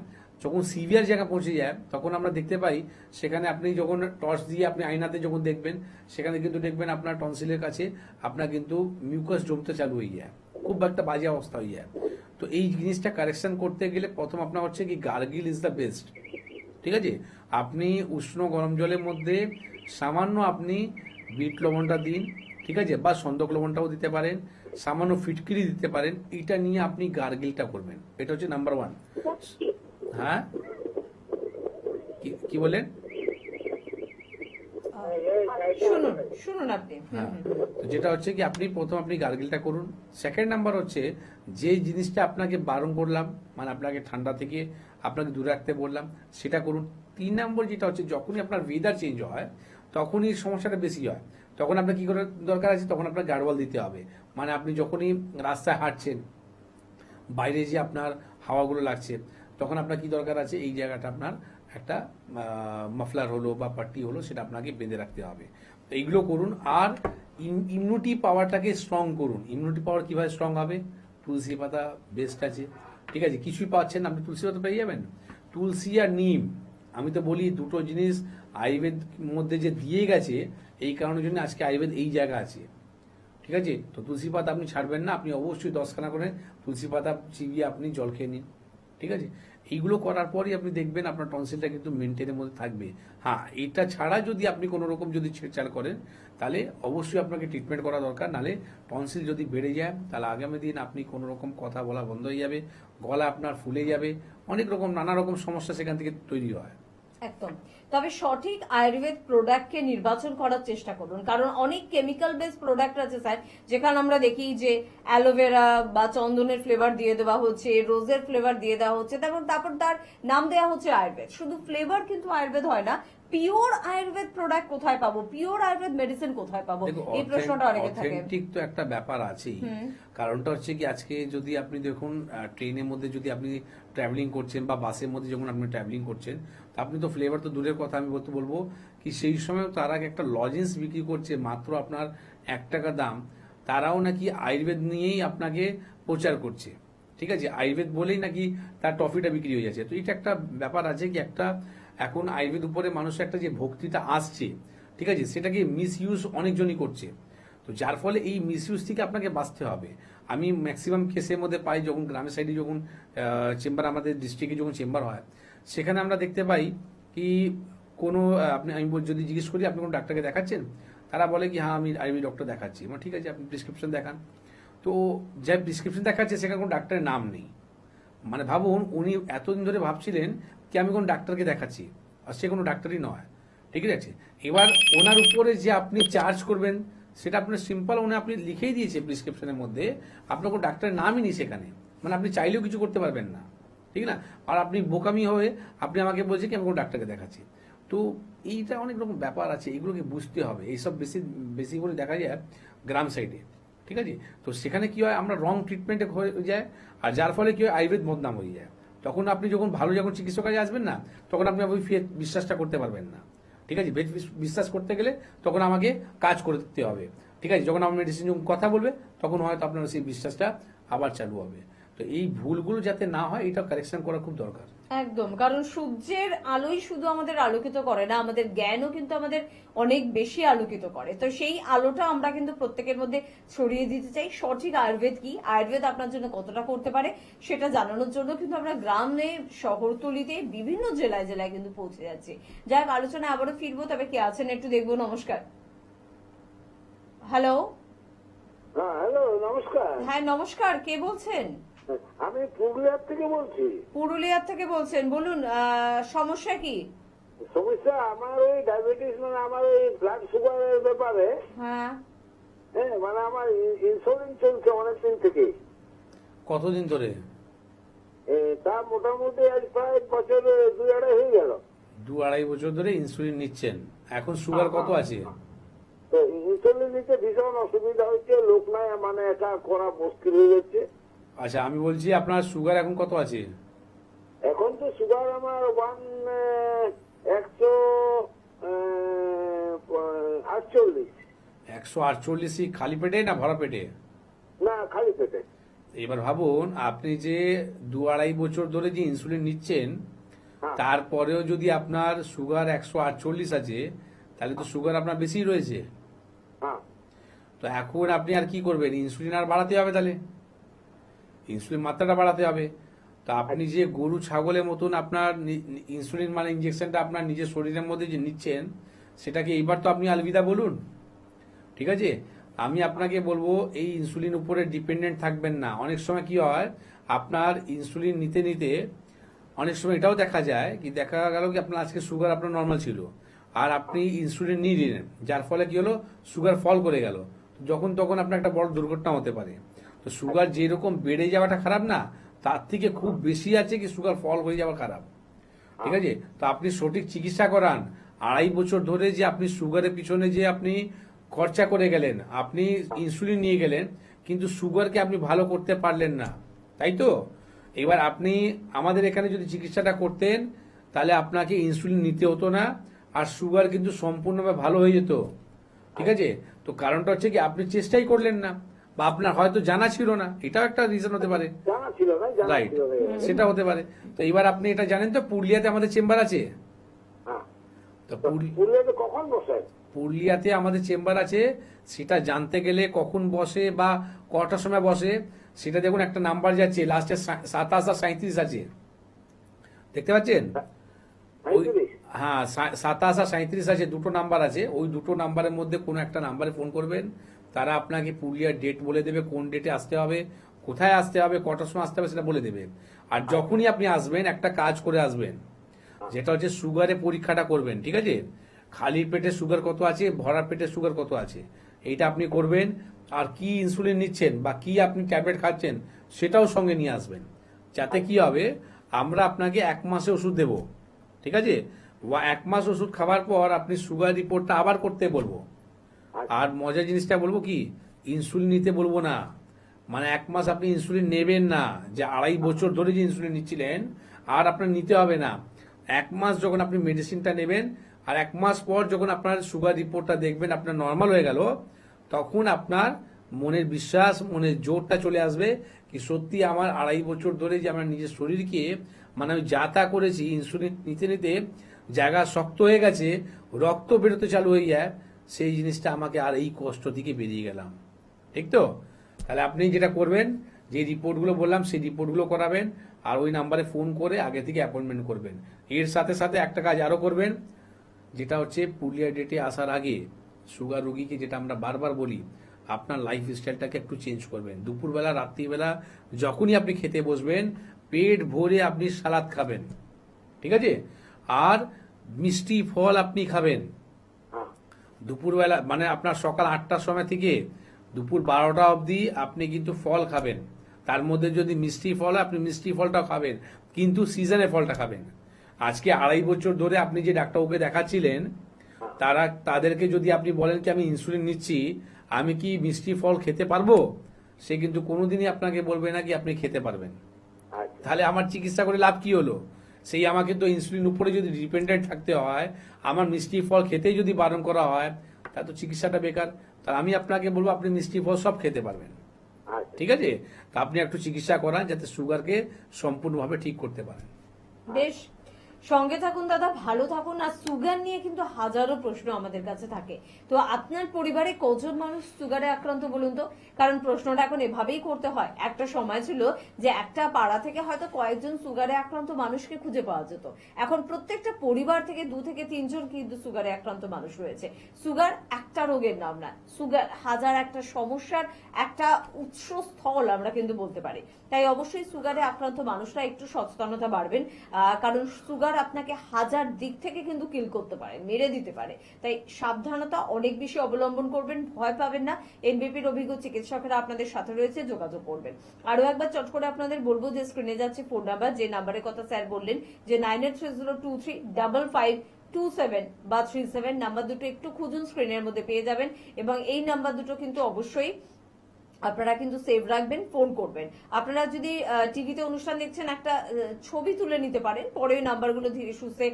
যখন সিভিয়ার জায়গা পৌঁছে যায়, তখন আমরা দেখতে পাই সেখানে আপনি যখন টর্চ দিয়ে আপনি আয়নাতে যখন দেখবেন, সেখানে কিন্তু দেখবেন আপনার টনসিলের কাছে আপনার কিন্তু মিউকাস জমতে চালু হয়ে যায়, খুব একটা বাজে অবস্থা হয়ে যায়। তো এই জিনিসটা কারেকশন করতে গেলে প্রথম আপনার হচ্ছে কি গার্গিল ইজ দ্য বেস্ট। ঠিক আছে, আপনি উষ্ণ গরম জলের মধ্যে সামান্য আপনি বিট লবণটা দিন, ঠিক আছে, বা সন্দক লবণটাও দিতে পারেন, সামান্য ফিটকিরি দিতে পারেন, এটা নিয়ে আপনি গার্গিলটা করবেন। এটা হচ্ছে নাম্বার 1। হ্যাঁ, কি বলেন? শুনুন আপনি। হ্যাঁ, তো যেটা হচ্ছে কি আপনি প্রথম আপনি গার্গিলটা করুন। সেকেন্ড নাম্বার হচ্ছে যে জিনিসটা আপনাকে বারণ করলাম, মানে আপনাকে ঠান্ডা থেকে আপনাকে দূরে রাখতে বললাম, সেটা করুন। 3 নম্বর যেটা হচ্ছে, যখনই আপনার ওয়েদার চেঞ্জ হয় তখনই সমস্যাটা বেশি হয়। তখন আপনার কি করে দরকার আছে, তখন আপনার গার্ডওয়াল দিতে হবে। মানে আপনি যখনই রাস্তায় হাঁটছেন, বাইরে যে আপনার হাওয়াগুলো লাগছে, তখন আপনার কি দরকার আছে, এই জায়গাটা আপনার একটা মাফলার হলো বা পাট্টি হলো, সেটা আপনাকে বেঁধে রাখতে হবে। তো এইগুলো করুন। আর ইমিউনিটি পাওয়ারটাকে স্ট্রং করুন। ইমিউনিটি পাওয়ার কিভাবে স্ট্রং হবে? তুলসী পাতা বেস্ট আছে। ঠিক আছে, কিছুই পাচ্ছেন আপনি তুলসী পাতা পেয়ে যাবেন। তুলসী আর নিম, আমি তো বলি দুটো জিনিস আয়ুর্বেদ মধ্যে যে দিয়ে গেছে, এই কারণের জন্য আজকে আয়ুর্বেদ এই জায়গা আছে। ঠিক আছে, তো তুলসী পাতা আপনি ছাড়বেন না, আপনি অবশ্যই 10খানা করে তুলসী পাতা চিবিয়ে আপনি জল খেয়ে নিন। ঠিক আছে, এইগুলো করার পরই আপনি দেখবেন আপনার টনসিলটা কিন্তু মেনটেনের মধ্যে থাকবে। হ্যাঁ, এটা ছাড়া যদি আপনি কোনো রকম যদি ছেড়ছাড় করেন তাহলে অবশ্যই আপনাকে ট্রিটমেন্ট করা দরকার। নালে টনসিল যদি বেড়ে যায় তাহলে আগামী দিন আপনি কোনো রকম কথা বলা বন্ধ হয়ে যাবে, গলা আপনার ফুলে যাবে, অনেক রকম নানা রকম সমস্যা সেখান থেকে তৈরি হয়। একদম। তবে সঠিক আয়ুর্বেদ প্রোডাক্টকে নির্বাচন করার চেষ্টা করুন, কারণ অনেক কেমিক্যাল বেস প্রোডাক্ট আছে স্যার, যেখানে আমরা দেখি যে অ্যালোভেরা বা চন্দনের ফ্লেভার দিয়ে দেওয়া হচ্ছে, রোজের ফ্লেভার দিয়ে দেওয়া হচ্ছে, তারপর তার নাম দেওয়া হচ্ছে আয়ুর্বেদ। শুধু ফ্লেভার কিন্তু আয়ুর্বেদ হয় না। পিওর আয়ুর্বেদ প্রোডাক্ট কোথায় পাবো, পিওর আয়ুর্বেদ মেডিসিন কোথায় পাবো, এই প্রশ্নটা অনেকে থাকে। অথেন্টিক তো একটা ব্যাপার আছেই। কারণটা হচ্ছে কি, আজকে যদি আপনি দেখুন ট্রেনের মধ্যে যদি আপনি ট্রাভেলিং করছেন বা বাসের মধ্যে যখন আপনি ট্রাভেলিং করছেন, তো আপনি তো ফ্লেভার তো দূরের কথা, আমি বলবো কি সেই সময় তারা একটা লজেন্স বিক্রি করছে মাত্র আপনার 1 টাকা দাম, তারাও নাকি আয়ুর্বেদ নিয়েই আপনাকে প্রচার করছে। ঠিক আছে, আয়ুর্বেদ বলেই নাকি তার টফিটা বিক্রি হয়ে যাচ্ছে। তো এটা একটা ব্যাপার আছে কি, একটা এখন আয়ুর্বেদ উপরে মানুষের একটা যে ভক্তিটা আসছে, ঠিক আছে, সেটাকে মিস ইউজ অনেকজনই করছে। তো যার ফলে এই মিস ইউজ থেকে আপনাকে বাঁচতে হবে। আমি ম্যাক্সিমাম কেসের মধ্যে পাই, যখন গ্রামের সাইডে যখন চেম্বার, আমাদের ডিস্ট্রিক্টে যখন চেম্বার হয়, সেখানে আমরা দেখতে পাই কি কোনো আমি যদি জিজ্ঞেস করি আপনি কোনো ডাক্তারকে দেখাচ্ছেন, তারা বলে কি হ্যাঁ আমি আয়ুর্বেদ ডক্টর দেখাচ্ছি। মানে ঠিক আছে, আপনি প্রেসক্রিপশন দেখান। তো যা প্রেসক্রিপশন দেখাচ্ছে সেখানে কোনো ডাক্তারের নাম নেই। মানে ভাবুন, উনি এতদিন ধরে ভাবছিলেন কি আমি কোনো ডাক্তারকে দেখাচ্ছি, আর সে কোনো ডাক্তারই নয়। ঠিক আছে, এবার ওনার উপরে যে আপনি চার্জ করবেন সেটা আপনার সিম্পল, আপনি লিখেই দিয়েছে প্রেসক্রিপশনের মধ্যে, আপনার কোনো ডাক্তারের নামই নেই সেখানে। মানে আপনি চাইলেও কিছু করতে পারবেন না, ঠিক না? আর আপনি বোকামি হয়ে আপনি আমাকে বলছেন কি আমি কোনো ডাক্তারকে দেখাচ্ছি। তো এইটা অনেক রকম ব্যাপার আছে, এগুলোকে বুঝতে হবে। এইসব বেশি করে দেখা যায় গ্রাম সাইডে, ঠিক আছে। তো সেখানে কি হয়, আমরা রং ট্রিটমেন্টে হয়ে যায়, আর যার ফলে কি হয় আয়ুর্বেদ বদনাম হয়ে যায়। তখন আপনি যখন ভালো যখন চিকিৎসক কাছে আসবেন না, তখন আপনি ওই বিশ্বাসটা করতে পারবেন না। ঠিক আছে, বিশ্বাস করতে গেলে তখন আমাকে কাজ করতে হবে। ঠিক আছে, যখন আমার মেডিসিন যখন কথা বলবে তখন হয়তো আপনার সেই বিশ্বাসটা আবার চালু হবে। তো এই ভুলগুলো যাতে না হয় এটা কারেকশন করা খুব দরকার। একদম, কারণ সূর্যের আলোই শুধু আমাদের আলোকিত করে না, আমাদের জ্ঞানও কিন্তু আমাদের অনেক বেশি আলোকিত করে। তো সেই আলোটা আমরা কিন্তু প্রত্যেকের মধ্যে ছড়িয়ে দিতে চাই। সঠিক আয়ুর্বেদ কি, আয়ুর্বেদ আপনার জন্য কতটা করতে পারে সেটা জানানোর জন্য কিন্তু আমরা গ্রামে, শহরতলিতে, বিভিন্ন জেলায় জেলায় কিন্তু পৌঁছে যাচ্ছি। যাই হোক, আলোচনায় আবারও ফিরবো, তবে কে আছেন একটু দেখবো। নমস্কার। হ্যালো। হ্যাঁ, হ্যালো, নমস্কার। হ্যাঁ নমস্কার, কে বলছেন? আমি পুরুলিয়ার থেকে বলছি। পুরুলিয়ার থেকে বলছেন, বলুন সমস্যা কি? সমস্যা আমার ওই ডায়াবেটিস, মানে আমার ওই ব্লাড সুগারের ব্যাপারে। হ্যাঁ, মানে আমার ইনসুলিন চলছে অনেকদিন থেকে। কতদিন ধরে? তা মোটামুটি আজ প্রায় বছর 2-2.5 হয়ে গেল। 2-2.5 বছর ধরে ইনসুলিন নিচ্ছেন। এখন সুগার কত আছে? তো ইনসুলিন নিতে ভীষণ অসুবিধা হচ্ছে, লোক নাই, মানে একা করা মুশকিল হয়ে যাচ্ছে। আচ্ছা, আমি বলছি আপনার সুগার এখন কত আছে? এখন তো সুগার আমার 148। 148 খালি পেটে না ভরা পেটে? না, খালি পেটে। এবার ভাবুন, আপনি যে 2-2.5 বছর ধরে যে ইনসুলিন নিচ্ছেন, তারপরেও যদি আপনার সুগার 148 আছে, তাহলে তো সুগার আপনার বেশি রয়েছে। তো এখন আপনি আর কি করবেন? ইনসুলিন আর বাড়াতে হবে, তাহলে ইনসুলিন মাত্রাটা বাড়াতে হবে। তো আপনি যে গরু ছাগলের মতন আপনার ইনসুলিন মানে ইনজেকশনটা আপনার নিজের শরীরের মধ্যে যে নিচ্ছেন, সেটাকে এইবার তো আপনি আলবিদা বলুন। ঠিক আছে, আমি আপনাকে বলবো এই ইনসুলিন উপরে ডিপেন্ডেন্ট থাকবেন না। অনেক সময় কি হয়, আপনার ইনসুলিন নিতে নিতে অনেক সময় এটাও দেখা যায় কি, দেখা গেল কি আপনার আজকে সুগার আপনার নর্মাল ছিল, আর আপনি ইনসুলিন নিয়ে নিলেন, যার ফলে কি হলো, সুগার ফল করে গেল। যখন তখন আপনার একটা বড় দুর্ঘটনা হতে পারে। তো সুগার যেরকম বেড়ে যাওয়াটা খারাপ না, তার থেকে খুব বেশি আছে কি সুগার ফল হয়ে যাওয়া খারাপ। ঠিক আছে, তো আপনি সঠিক চিকিৎসা করান। 2.5 বছর ধরে যে আপনি সুগারের পিছনে যে আপনি খরচা করে গেলেন, আপনি ইনসুলিন নিয়ে গেলেন, কিন্তু সুগারকে আপনি ভালো করতে পারলেন না, তাই তো? এবার আপনি আমাদের এখানে যদি চিকিৎসাটা করতেন, তাহলে আপনাকে ইনসুলিন নিতে হতো না, আর সুগার কিন্তু সম্পূর্ণভাবে ভালো হয়ে যেত। ঠিক আছে, তো কারণটা হচ্ছে কি, আপনি চেষ্টাই করলেন না, বা আপনার হয়তো জানা ছিল না, এটাও একটা রিজন হতে পারে। রাইট, সেটা হতে পারে। তো এবার আপনি এটা জানেন তো, পুরুলিয়াতে আমাদের চেম্বার আছে। তো পুরুলিয়াতে কখন বসে? পুরুলিয়াতে আমাদের চেম্বার আছে, সেটা জানতে গেলে কখন বসে বা কটার সময় বসে, সেটা দেখুন একটা নাম্বার যাচ্ছে লাস্টে 27 আর 37 আছে। দেখতে পাচ্ছেন? ওই 37? হ্যাঁ 27 আর 37 আছে, দুটো নাম্বার আছে। ওই দুটো নাম্বারের মধ্যে কোনো একটা নাম্বারে ফোন করবেন, তারা আপনাকে পুরুলিয়ার ডেট বলে দেবে, কোন ডেটে আসতে হবে, কোথায় আসতে হবে, কটার সময় আসতে হবে সেটা বলে দেবে। আর যখনই আপনি আসবেন একটা কাজ করে আসবেন, যেটা হচ্ছে সুগারে পরীক্ষাটা করবেন, ঠিক আছে? খালি পেটে সুগার কত আছে, ভরা পেটে সুগার কত আছে, এইটা আপনি করবেন। আর কি ইনসুলিন নিচ্ছেন বা কি আপনি ট্যাবলেট খাচ্ছেন সেটাও সঙ্গে নিয়ে আসবেন, যাতে কি হবে আমরা আপনাকে 1 মাসে ওষুধ দেব, ঠিক আছে? 1 মাস ওষুধ খাওয়ার পর আপনি সুগার রিপোর্টটা আবার করতে বলবো। আর মজার জিনিসটা বলবো কি, ইনসুলিন নিতে বলবো না, মানে 1 মাস আপনি ইনসুলিন নেবেন না, যে 2.5 বছর ধরে যে ইনসুলিন নিচ্ছিলেন আর আপনার নিতে হবে না। 1 মাস যখন আপনি মেডিসিনটা নেবেন আর 1 মাস পর যখন আপনার সুগার রিপোর্টটা দেখবেন আপনার নর্মাল হয়ে গেল, তখন আপনার মনের বিশ্বাস, মনের জোরটা চলে আসবে কি সত্যি আমার 2.5 বছর ধরে যে আমার নিজের শরীরকে মানে আমি যা তা করেছি, ইনসুলিন নিতে নিতে জায়গা শক্ত হয়ে গেছে, রক্ত বেরোতে চালু হয়ে যায়, সেই জিনিসটা আমাকে আর এই কষ্ট থেকে বেরিয়ে গেলাম, ঠিক তো? তাহলে আপনি যেটা করবেন, যে রিপোর্টগুলো বললাম সেই রিপোর্টগুলো করাবেন, আর ওই নাম্বারে ফোন করে আগে থেকে অ্যাপয়েন্টমেন্ট করবেন। এর সাথে সাথে একটা কাজ আরও করবেন, যেটা হচ্ছে পুরুলিয়া ডেটে আসার আগে সুগার রোগীকে যেটা আমরা বারবার বলি, আপনার লাইফ স্টাইলটাকে একটু চেঞ্জ করবেন। দুপুরবেলা, রাত্রিবেলা যখনই আপনি খেতে বসবেন পেট ভরে আপনি সালাদ খাবেন, ঠিক আছে? আর মিষ্টি ফল আপনি খাবেন দুপুরবেলা, মানে আপনার সকাল 8টার সময় থেকে দুপুর 12টা অবধি আপনি কিন্তু ফল খাবেন। তার মধ্যে যদি মিষ্টি ফল হয় আপনি মিষ্টি ফলটাও খাবেন, কিন্তু সিজনে ফলটা খাবেন। আজকে 2.5 বছর ধরে আপনি যে ডাক্তারবাবুকে দেখাচ্ছিলেন, তাদেরকে যদি আপনি বলেন কি আমি ইনসুলিন নিচ্ছি, আমি কি মিষ্টি ফল খেতে পারবো, সে কিন্তু কোনোদিনই আপনাকে বলবে না কি আপনি খেতে পারবেন। তাহলে আমার চিকিৎসা করে লাভ কি হলো? সেই আমাকে তো ইনসুলিন উপরে যদি ডিপেন্ডেন্ট থাকতে হয়, আমার মিষ্টি ফল খেতেই যদি বারণ করা হয়, তাহলে তো চিকিৎসাটা বেকার। তাহলে আমি আপনাকে বলবো আপনি মিষ্টি ফল সব খেতে পারবেন, ঠিক আছে? তা আপনি একটু চিকিৎসা করান যাতে সুগারকে সম্পূর্ণভাবে ঠিক করতে পারেন। বেশ, সঙ্গে থাকুন দাদা, ভালো থাকুন। আর সুগার নিয়ে কিন্তু হাজারো প্রশ্ন আমাদের কাছে থাকে। তো আপনার পরিবারে কজন মানুষ সুগারে আক্রান্ত বলুন তো? কারণ প্রশ্নটা এখন এভাবেই করতে হয়। একটা সময় ছিল যে একটা পাড়া থেকে হয়তো কয়েকজন সুগারে আক্রান্ত মানুষকে খুঁজে পাওয়া যেত, এখন প্রত্যেকটা পরিবার থেকে 2 থেকে 3 জন কিন্তু সুগারে আক্রান্ত মানুষ রয়েছে। সুগার একটা রোগের নাম না, সুগার হাজার একটা সমস্যার একটা উৎসস্থল আমরা কিন্তু বলতে পারি। তাই অবশ্যই সুগারে আক্রান্ত মানুষরা একটু সচেতনতা বাড়বেন, কারণ সুগার আপনাকে হাজার দিক থেকে কিন্তু কিল করতে পারে, মেরে দিতে পারে। তাই সাবধানতা অনেক বেশি অবলম্বন করবেন, ভয় পাবেন না। এনবিপির অভিজ্ঞ চিকিৎসকেরা আপনাদের সাথে রয়েছে, যোগাযোগ করবেন। আরো একবার চট করে আপনাদের বলবো যে স্ক্রিনে যাচ্ছে ফোন নাম্বার, যে নাম্বারের কথা স্যার বললেন যে 9830235527 বা 37 নাম্বার দুটো একটু খুঁজুন, স্ক্রিনের মধ্যে পেয়ে যাবেন। এবং এই নাম্বার দুটো কিন্তু অবশ্যই আপনারা কিন্তু সেভ রাখবেন, ফোন করবেন। আপনারা যদি টিভিতে অনুষ্ঠান দেখছেন একটা ছবি তুলে নিতে পারেন, পরে ওই নাম্বারগুলো ধীরে সুস্থে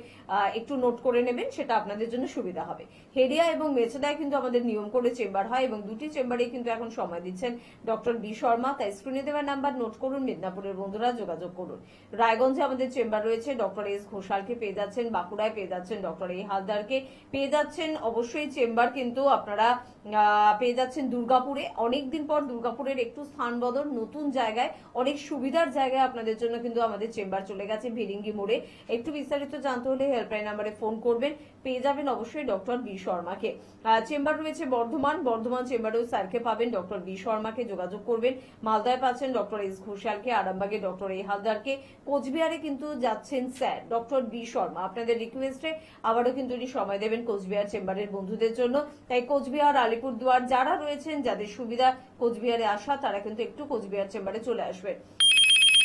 একটু নোট করে নেবেন, সেটা আপনাদের জন্য সুবিধা হবে। হেরিয়া এবং মেছেদায় কিন্তু আমাদের নিয়ম করে চেম্বার হয় এবং দুটি চেম্বারে কিন্তু এখন সময় দিচ্ছেন ডক্টর বি শর্মা। তাই স্ক্রিনে দেওয়া নাম্বার নোট করুন, মেদিনীপুরের বন্ধুরা যোগাযোগ করুন। রায়গঞ্জে আমাদের চেম্বার রয়েছে, ডক্টর এস ঘোষালকে পেয়ে যাচ্ছেন, বাঁকুড়ায় পেয়ে যাচ্ছেন ডক্টর এ হালদারকে পেয়ে যাচ্ছেন। অবশ্যই চেম্বার কিন্তু আপনারা পেয়ে যাচ্ছেন দুর্গাপুরে। অনেকদিন পর দুর্গাপুরের একটু স্থান বদল, নতুন জায়গায়, অনেক সুবিধার জায়গায় আপনাদের জন্য কিন্তু আমাদের চেম্বার চলে গেছে ভিরিঙ্গি মোড়ে। একটু বিস্তারিত জানতে হলে হেল্পলাইন নাম্বারে ফোন করবেন, পেয়ে যাবেন অবশ্যই ডক্টর বি শর্মাকে। চেম্বার রয়েছে বর্ধমান চেম্বারেও স্যারকে পাবেন, ডক্টর বি শর্মাকে যোগাযোগ করবেন। মালদায় পাচ্ছেন ডক্টর এস ঘোষালকে, আরামবাগে ডক্টর এ হালদারকে, কোচবিহারে কিন্তু যাচ্ছেন স্যার ডক্টর বি শর্মা। আপনাদের রিকোয়েস্টে আবারও কিন্তু উনি সময় দেবেন কোচবিহার চেম্বারের বন্ধুদের জন্য। তাই কোচবিহার, আলিপুরদুয়ার যারা রয়েছেন, যাদের সুবিধা কোচবিহারে আসা, তারা কিন্তু একটু কোচবিহার চেম্বারে চলে আসবেন।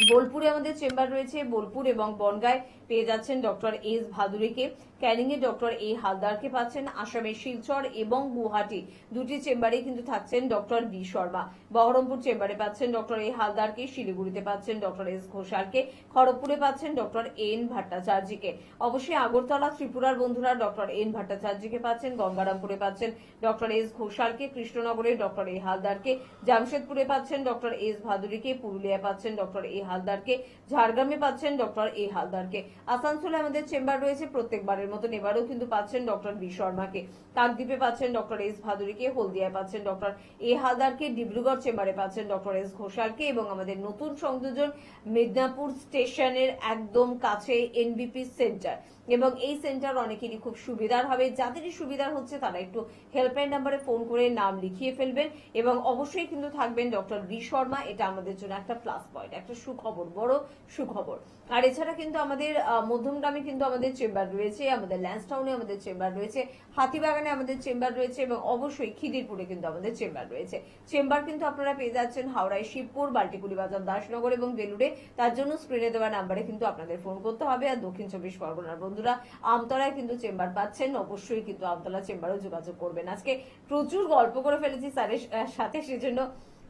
বোলপুরে আমাদের চেম্বার রয়েছে, বোলপুর এবং বনগাঁয় পেয়ে যাচ্ছেন ডক্টর এস ভাদুরীকে, ক্যানিং এ ডক্টর এ হালদারকে পাচ্ছেন, আসামের শিলচর এবং গুয়াহাটি দুটি চেম্বারে কিন্তু থাকছেন ডক্টর বি শর্মা। বহরমপুর চেম্বারে পাচ্ছেন ডক্টর এ হালদারকে, শিলিগুড়িতে পাচ্ছেন ডক্টর এস ঘোষালকে, খড়গপুরে পাচ্ছেন ডক্টর এন ভট্টাচার্যকে। অবশ্যই আগরতলা ত্রিপুরার বন্ধুরা ডক্টর এন ভট্টাচার্যকে পাচ্ছেন, গঙ্গারামপুরে পাচ্ছেন ডক্টর এস ঘোষালকে, কৃষ্ণনগরে ডক্টর এ হালদারকে, জামশেদপুরে পাচ্ছেন ডক্টর এস ভাদুরীকে, পুরুলিয়ায় পাচ্ছেন ডক্টর এ হালদারকে, ঝাড়গ্রামে পাচ্ছেন ডক্টর এ হালদারকে। আসানসোলে আমাদের চেম্বার রয়েছে প্রত্যেকবারের বরাবরের মতন এবারেও কিন্তু পাচ্ছেন ডক্টর বি শর্মাকে, কাকদ্বীপে পাচ্ছেন ডক্টর এস ভাদুরীকে, হলদিয়ায় পাচ্ছেন ডক্টর এ হালদারকে, ডিব্রুগড় চেম্বারে পাচ্ছেন ডক্টর এস ঘোষালকে এবং আমাদের নতুন সংযোজন মেদিনীপুর স্টেশনের একদম কাছে এনবিপি সেন্টার। এবং এই সেন্টার অনেকেরই খুব সুবিধার হবে, যাদেরই সুবিধার হচ্ছে তারা একটু হেল্পলাইন নাম্বারে ফোন করে নাম লিখিয়ে ফেলবেন এবং অবশ্যই কিন্তু থাকবেন ডক্টর বি শর্মা। এটা আমাদের জন্য একটা প্লাস পয়েন্ট, একটা সুখবর, বড় সুখবর। আর এছাড়া কিন্তু আমাদের মধ্যমগ্রামে কিন্তু আমাদের চেম্বার রয়েছে, আমাদের ল্যান্সটাউনে আমাদের চেম্বার রয়েছে, হাতিবাগানে আমাদের চেম্বার রয়েছে এবং অবশ্যই খিদিরপুরে কিন্তু আমাদের চেম্বার রয়েছে। চেম্বার কিন্তু আপনারা পেয়ে যাচ্ছেন হাওড়ায় শিবপুর, বাল্টিকুলি বাজার, দাসনগর এবং বেলুড়ে। তার জন্য স্ক্রিনে দেওয়া নাম্বারে কিন্তু আপনাদের ফোন করতে হবে। আর দক্ষিণ 24 পরগনার বন্ধুরা আমতলায় কিন্তু চেম্বার পাচ্ছেন, অবশ্যই কিন্তু আমতলা চেম্বারেও যোগাযোগ করবেন। আজকে প্রচুর গল্প করে ফেলেছি স্যারের সাথে, সেজন্য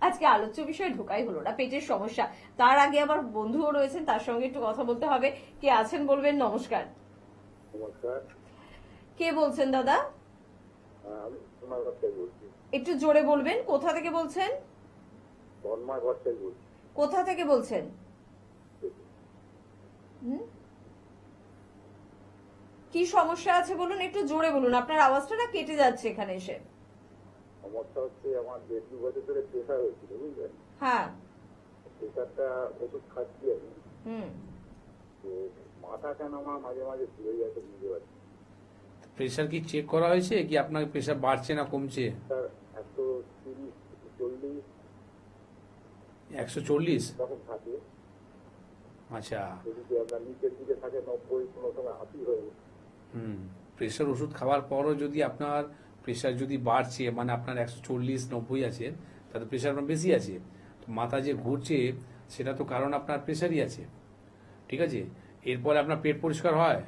আজকে আলোচ্য বিষয় ঢোকাই হলো না, পেটের সমস্যা। তার আগে আমার বন্ধুও রয়েছেন, তার সঙ্গে একটু কথা বলতে হবে। কে আছেন বলবেন? নমস্কার। নমস্কার, কে বলছেন দাদা? আমি সোনারঘাট থেকে বলছি। একটু জোরে বলবেন, কোথা থেকে বলছেন? বর্মাঘাট থেকে বলছি। কোথা থেকে বলছেন? কি সমস্যা আছে বলুন, একটু জোরে বলুন, আপনার আওয়াজটা না কেটে যাচ্ছে এখানে এসে। সমস্যা হচ্ছে আমার 1.5 বছর ধরে প্রেশার হয়েছিল, বুঝলেন? হ্যাঁ। প্রেশারটা ওষুধ খাচ্ছি আমি। তো মাথা কেন আমার মাঝে মাঝে ঘুরে যাচ্ছে, বুঝতে পারছি। প্রেশার কি চেক করা হয়েছে, কি আপনার প্রেশার বাড়ছে না কমছে? স্যার 130, 40 140 এরকম থাকে। আচ্ছা। যদি আপনার নিচের দিকে থাকে 90, কোনো সময় 80 হয়ে যায়। প্রেশার ওষুধ খাওয়ার পরও যদি আপনার প্রেশার যদি বাড়ছে, মানে আপনার 140, 90 আছে, তাতে প্রেশার আপনার বেশি আছে। তো মাথা যে ঘুরছে সেটা তো কারণ আপনার প্রেশারই আছে, ঠিক আছে? এরপরে আপনার পেট পরিষ্কার হয়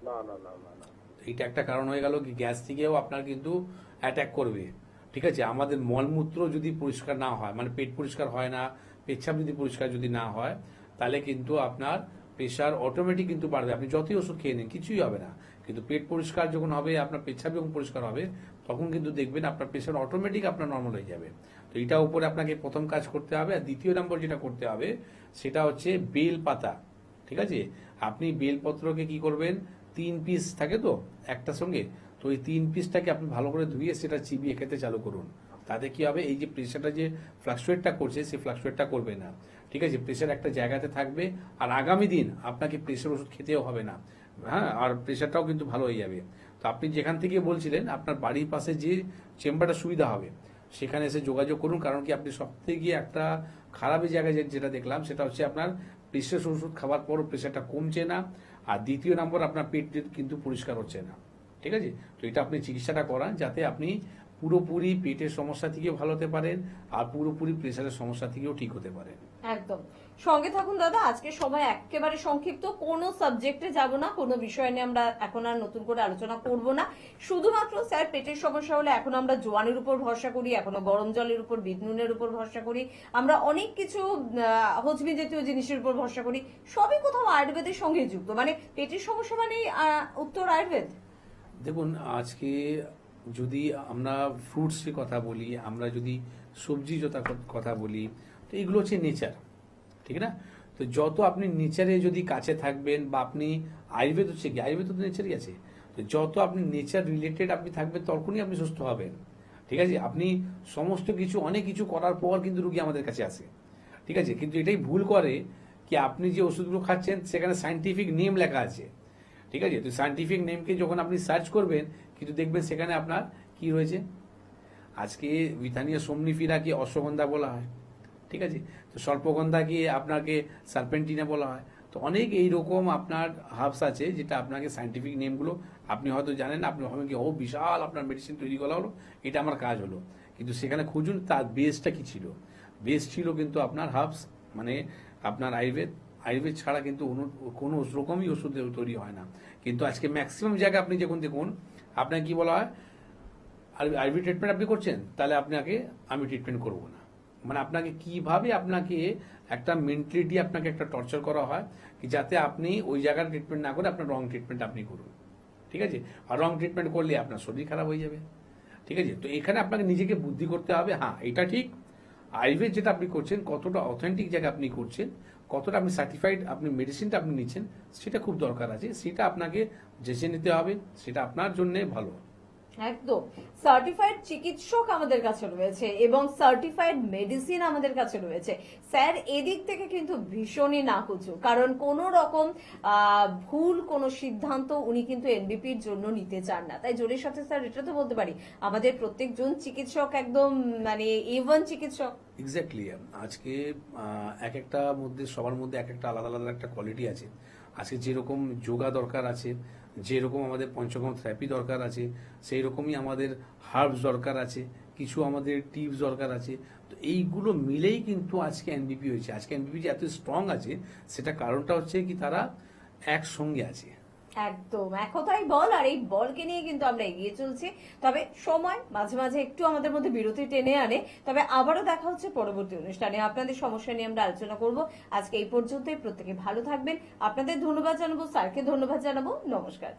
না না না না না, এইটা একটা কারণ হয়ে গেল। কি গ্যাস থেকেও আপনার কিন্তু অ্যাটাক করবে, ঠিক আছে? আমাদের মলমূত্র যদি পরিষ্কার না হয়, মানে পেট পরিষ্কার হয় না, পেচ্ছাপ যদি পরিষ্কার যদি না হয়, তাহলে কিন্তু আপনার প্রেশার অটোমেটিক কিন্তু বাড়বে। আপনি যতই ওষুধ খেয়ে নিন কিছুই হবে না, কিন্তু পেট পরিষ্কার যখন হবে, আপনার পেচ্ছাপ যখন পরিষ্কার হবে, তখন কিন্তু দেখবেন আপনার প্রেশার অটোমেটিক আপনার নর্মাল হয়ে যাবে। তো এইটার উপরে আপনাকে প্রথম কাজ করতে হবে। আর দ্বিতীয় নম্বর যেটা করতে হবে সেটা হচ্ছে বেল পাতা, ঠিক আছে? আপনি বেলপত্রকে কি করবেন, 3 পিস থাকে তো একটার সঙ্গে, তো ওই 3 পিসটাকে আপনি ভালো করে ধুয়ে সেটা চিবিয়ে খেতে চালু করুন। তাতে কি হবে, এই যে প্রেশারটা যে ফ্লাকচুয়েটটা করছে, সেই ফ্লাকচুয়েটটা করবে না, ঠিক আছে? প্রেশার একটা জায়গাতে থাকবে, আর আগামী দিন আপনাকে প্রেশার ওষুধ খেতেও হবে না, হ্যাঁ, আর প্রেশারটাও কিন্তু ভালো হয়ে যাবে। তো আপনি যেখান থেকে বলছিলেন, আপনার বাড়ির পাশে যে চেম্বারটা সুবিধা হবে সেখানে এসে যোগাযোগ করুন। কারণ কি, আপনি সবথেকে গিয়ে একটা খারাপ জায়গায় যেটা দেখলাম সেটা হচ্ছে আপনার প্রেশার ওষুধ খাওয়ার পরও প্রেশারটা কমছে না, আর দ্বিতীয় নম্বর আপনার পেট কিন্তু পরিষ্কার হচ্ছে না, ঠিক আছে? তো এটা আপনি চিকিৎসাটা করান যাতে আপনি পুরোপুরি পেটের সমস্যা থেকেও ভালো হতে পারেন আর পুরোপুরি প্রেশারের সমস্যা থেকেও ঠিক হতে পারেন। একদম সঙ্গে থাকুন দাদা। আজকে সময় একেবারে সংক্ষিপ্ত, কোনো সাবজেক্টে যাব না, কোনো বিষয় নিয়ে আমরা এখন আর নতুন করে আলোচনা করব না। শুধুমাত্র স্যার পেটের সমস্যা হলে এখন আমরা জোয়ানের উপর ভরসা করি, এখনো গরম জলের উপর, বিট নুনের উপর ভরসা করি, আমরা অনেক কিছু হজমি জাতীয় জিনিসের উপর ভরসা করি, সবই কোথাও আয়ুর্বেদের সঙ্গে যুক্ত। মানে পেটের সমস্যা মানে উত্তর আয়ুর্বেদ। দেখুন, আজকে যদি আমরা ফ্রুটসের কথা বলি, আমরা যদি সবজি কথা বলি, তো এগুলো হচ্ছে নেচার, ঠিক না? তো যত আপনি নেচারে যদি কাছে থাকবেন, বা আপনি আয়ুর্বেদ হচ্ছে কি, আয়ুর্বেদ তো নেচারই আছে, তো যত আপনি নেচার রিলেটেড আপনি থাকবেন তখনই আপনি সুস্থ হবেন, ঠিক আছে? আপনি সমস্ত কিছু অনেক কিছু করার পর কিন্তু রুগী আমাদের কাছে আসে, ঠিক আছে? কিন্তু এটাই ভুল করে কি, আপনি যে ওষুধগুলো খাচ্ছেন সেখানে সায়েন্টিফিক নেম লেখা আছে, ঠিক আছে? তো সায়েন্টিফিক নেমকে যখন আপনি সার্চ করবেন, কিন্তু দেখবেন সেখানে আপনার কি রয়েছে। আজকে বিথানিয়া সোমনিফেরাকে অশ্বগন্ধা বলা হয়, ঠিক আছে? তো সর্পগন্ধাকে আপনাকে সার্পেন্টিনা বলা হয়। তো অনেক এইরকম আপনার হার্বস আছে যেটা আপনাকে সায়েন্টিফিক নেমগুলো আপনি হয়তো জানেন না, আপনি ভাবেন কি ও বিশাল আপনার মেডিসিন তৈরি করা হলো, এটা আমার কাজ হলো, কিন্তু সেখানে খুঁজুন তার বেসটা কি ছিল। বেস ছিল কিন্তু আপনার হার্বস, মানে আপনার আয়ুর্বেদ ছাড়া কিন্তু কোনো রকমই ওষুধ তৈরি হয় না। কিন্তু আজকে ম্যাক্সিমাম জায়গায় আপনি যখন দেখুন, আপনাকে কি বলা হয়, আয়ুর্বেদ ট্রিটমেন্ট আপনি করছেন, তাহলে আপনাকে আমি ট্রিটমেন্ট করব না। মানে আপনাকে কিভাবে আপনাকে একটা মেন্টালিটি আপনাকে একটা টর্চার করা হয় কি, যাতে আপনি ওই জায়গার ট্রিটমেন্ট না করে আপনার রং ট্রিটমেন্ট আপনি করুন, ঠিক আছে? আর রং ট্রিটমেন্ট করলে আপনার শরীর খারাপ হয়ে যাবে, ঠিক আছে? তো এখানে আপনাকে নিজেকে বুদ্ধি করতে হবে, হ্যাঁ এটা ঠিক, আয়ুর্বেদ যেটা আপনি করছেন কতটা অথেন্টিক জায়গা আপনি করছেন, কতটা আপনি সার্টিফাইড আপনি মেডিসিনটা আপনি নিচ্ছেন, সেটা খুব দরকার আছে। সেটা আপনাকে জেনে নিতে হবে, সেটা আপনার জন্য ভালো। একদম সার্টিফাইড চিকিৎসক আমাদের কাছে রয়েছে এবং সার্টিফাইড মেডিসিন আমাদের কাছে রয়েছে। স্যার এদিক থেকে কিন্তু ভীষণই নাকুচু, কারণ কোন রকম ভুল কোনো সিদ্ধান্ত উনি কিন্তু এনবিপির জন্য নিতে চান না। তাই জোরের সাথে স্যার এটা তো বলতে পারি আমাদের প্রত্যেকজন চিকিৎসক একদম মানে A1 চিকিৎসক। এক্স্যাক্টলি, আজকে এক একটা মধ্যে সবার মধ্যে এক একটা আলাদা আলাদা একটা কোয়ালিটি আছে। আজকে যেরকম যোগা দরকার আছে, যেরকম আমাদের পঞ্চকর্ম থেরাপি দরকার আছে, সেই রকমই আমাদের হার্বস দরকার আছে, কিছু আমাদের টিপস দরকার আছে। তো এইগুলো মিলেই কিন্তু আজকে এনবিপি হয়েছে। আজকে এনবিপি যে এত স্ট্রং আছে সেটা কারণটা হচ্ছে কি তারা একসঙ্গে আছে। একদম একতাই বল, আর এই বলকে নিয়ে কিন্তু আমরা এগিয়ে চলছি। তবে সময় মাঝে মাঝে একটু আমাদের মধ্যে বিরতি টেনে আনে। তবে আবারও দেখা হচ্ছে পরবর্তী অনুষ্ঠানে, আপনাদের সমস্যা নিয়ে আমরা আলোচনা করব। আজকে এই পর্যন্তই, প্রত্যেকে ভালো থাকবেন। আপনাদের ধন্যবাদ জানাবো, স্যারকে ধন্যবাদ জানাবো, নমস্কার।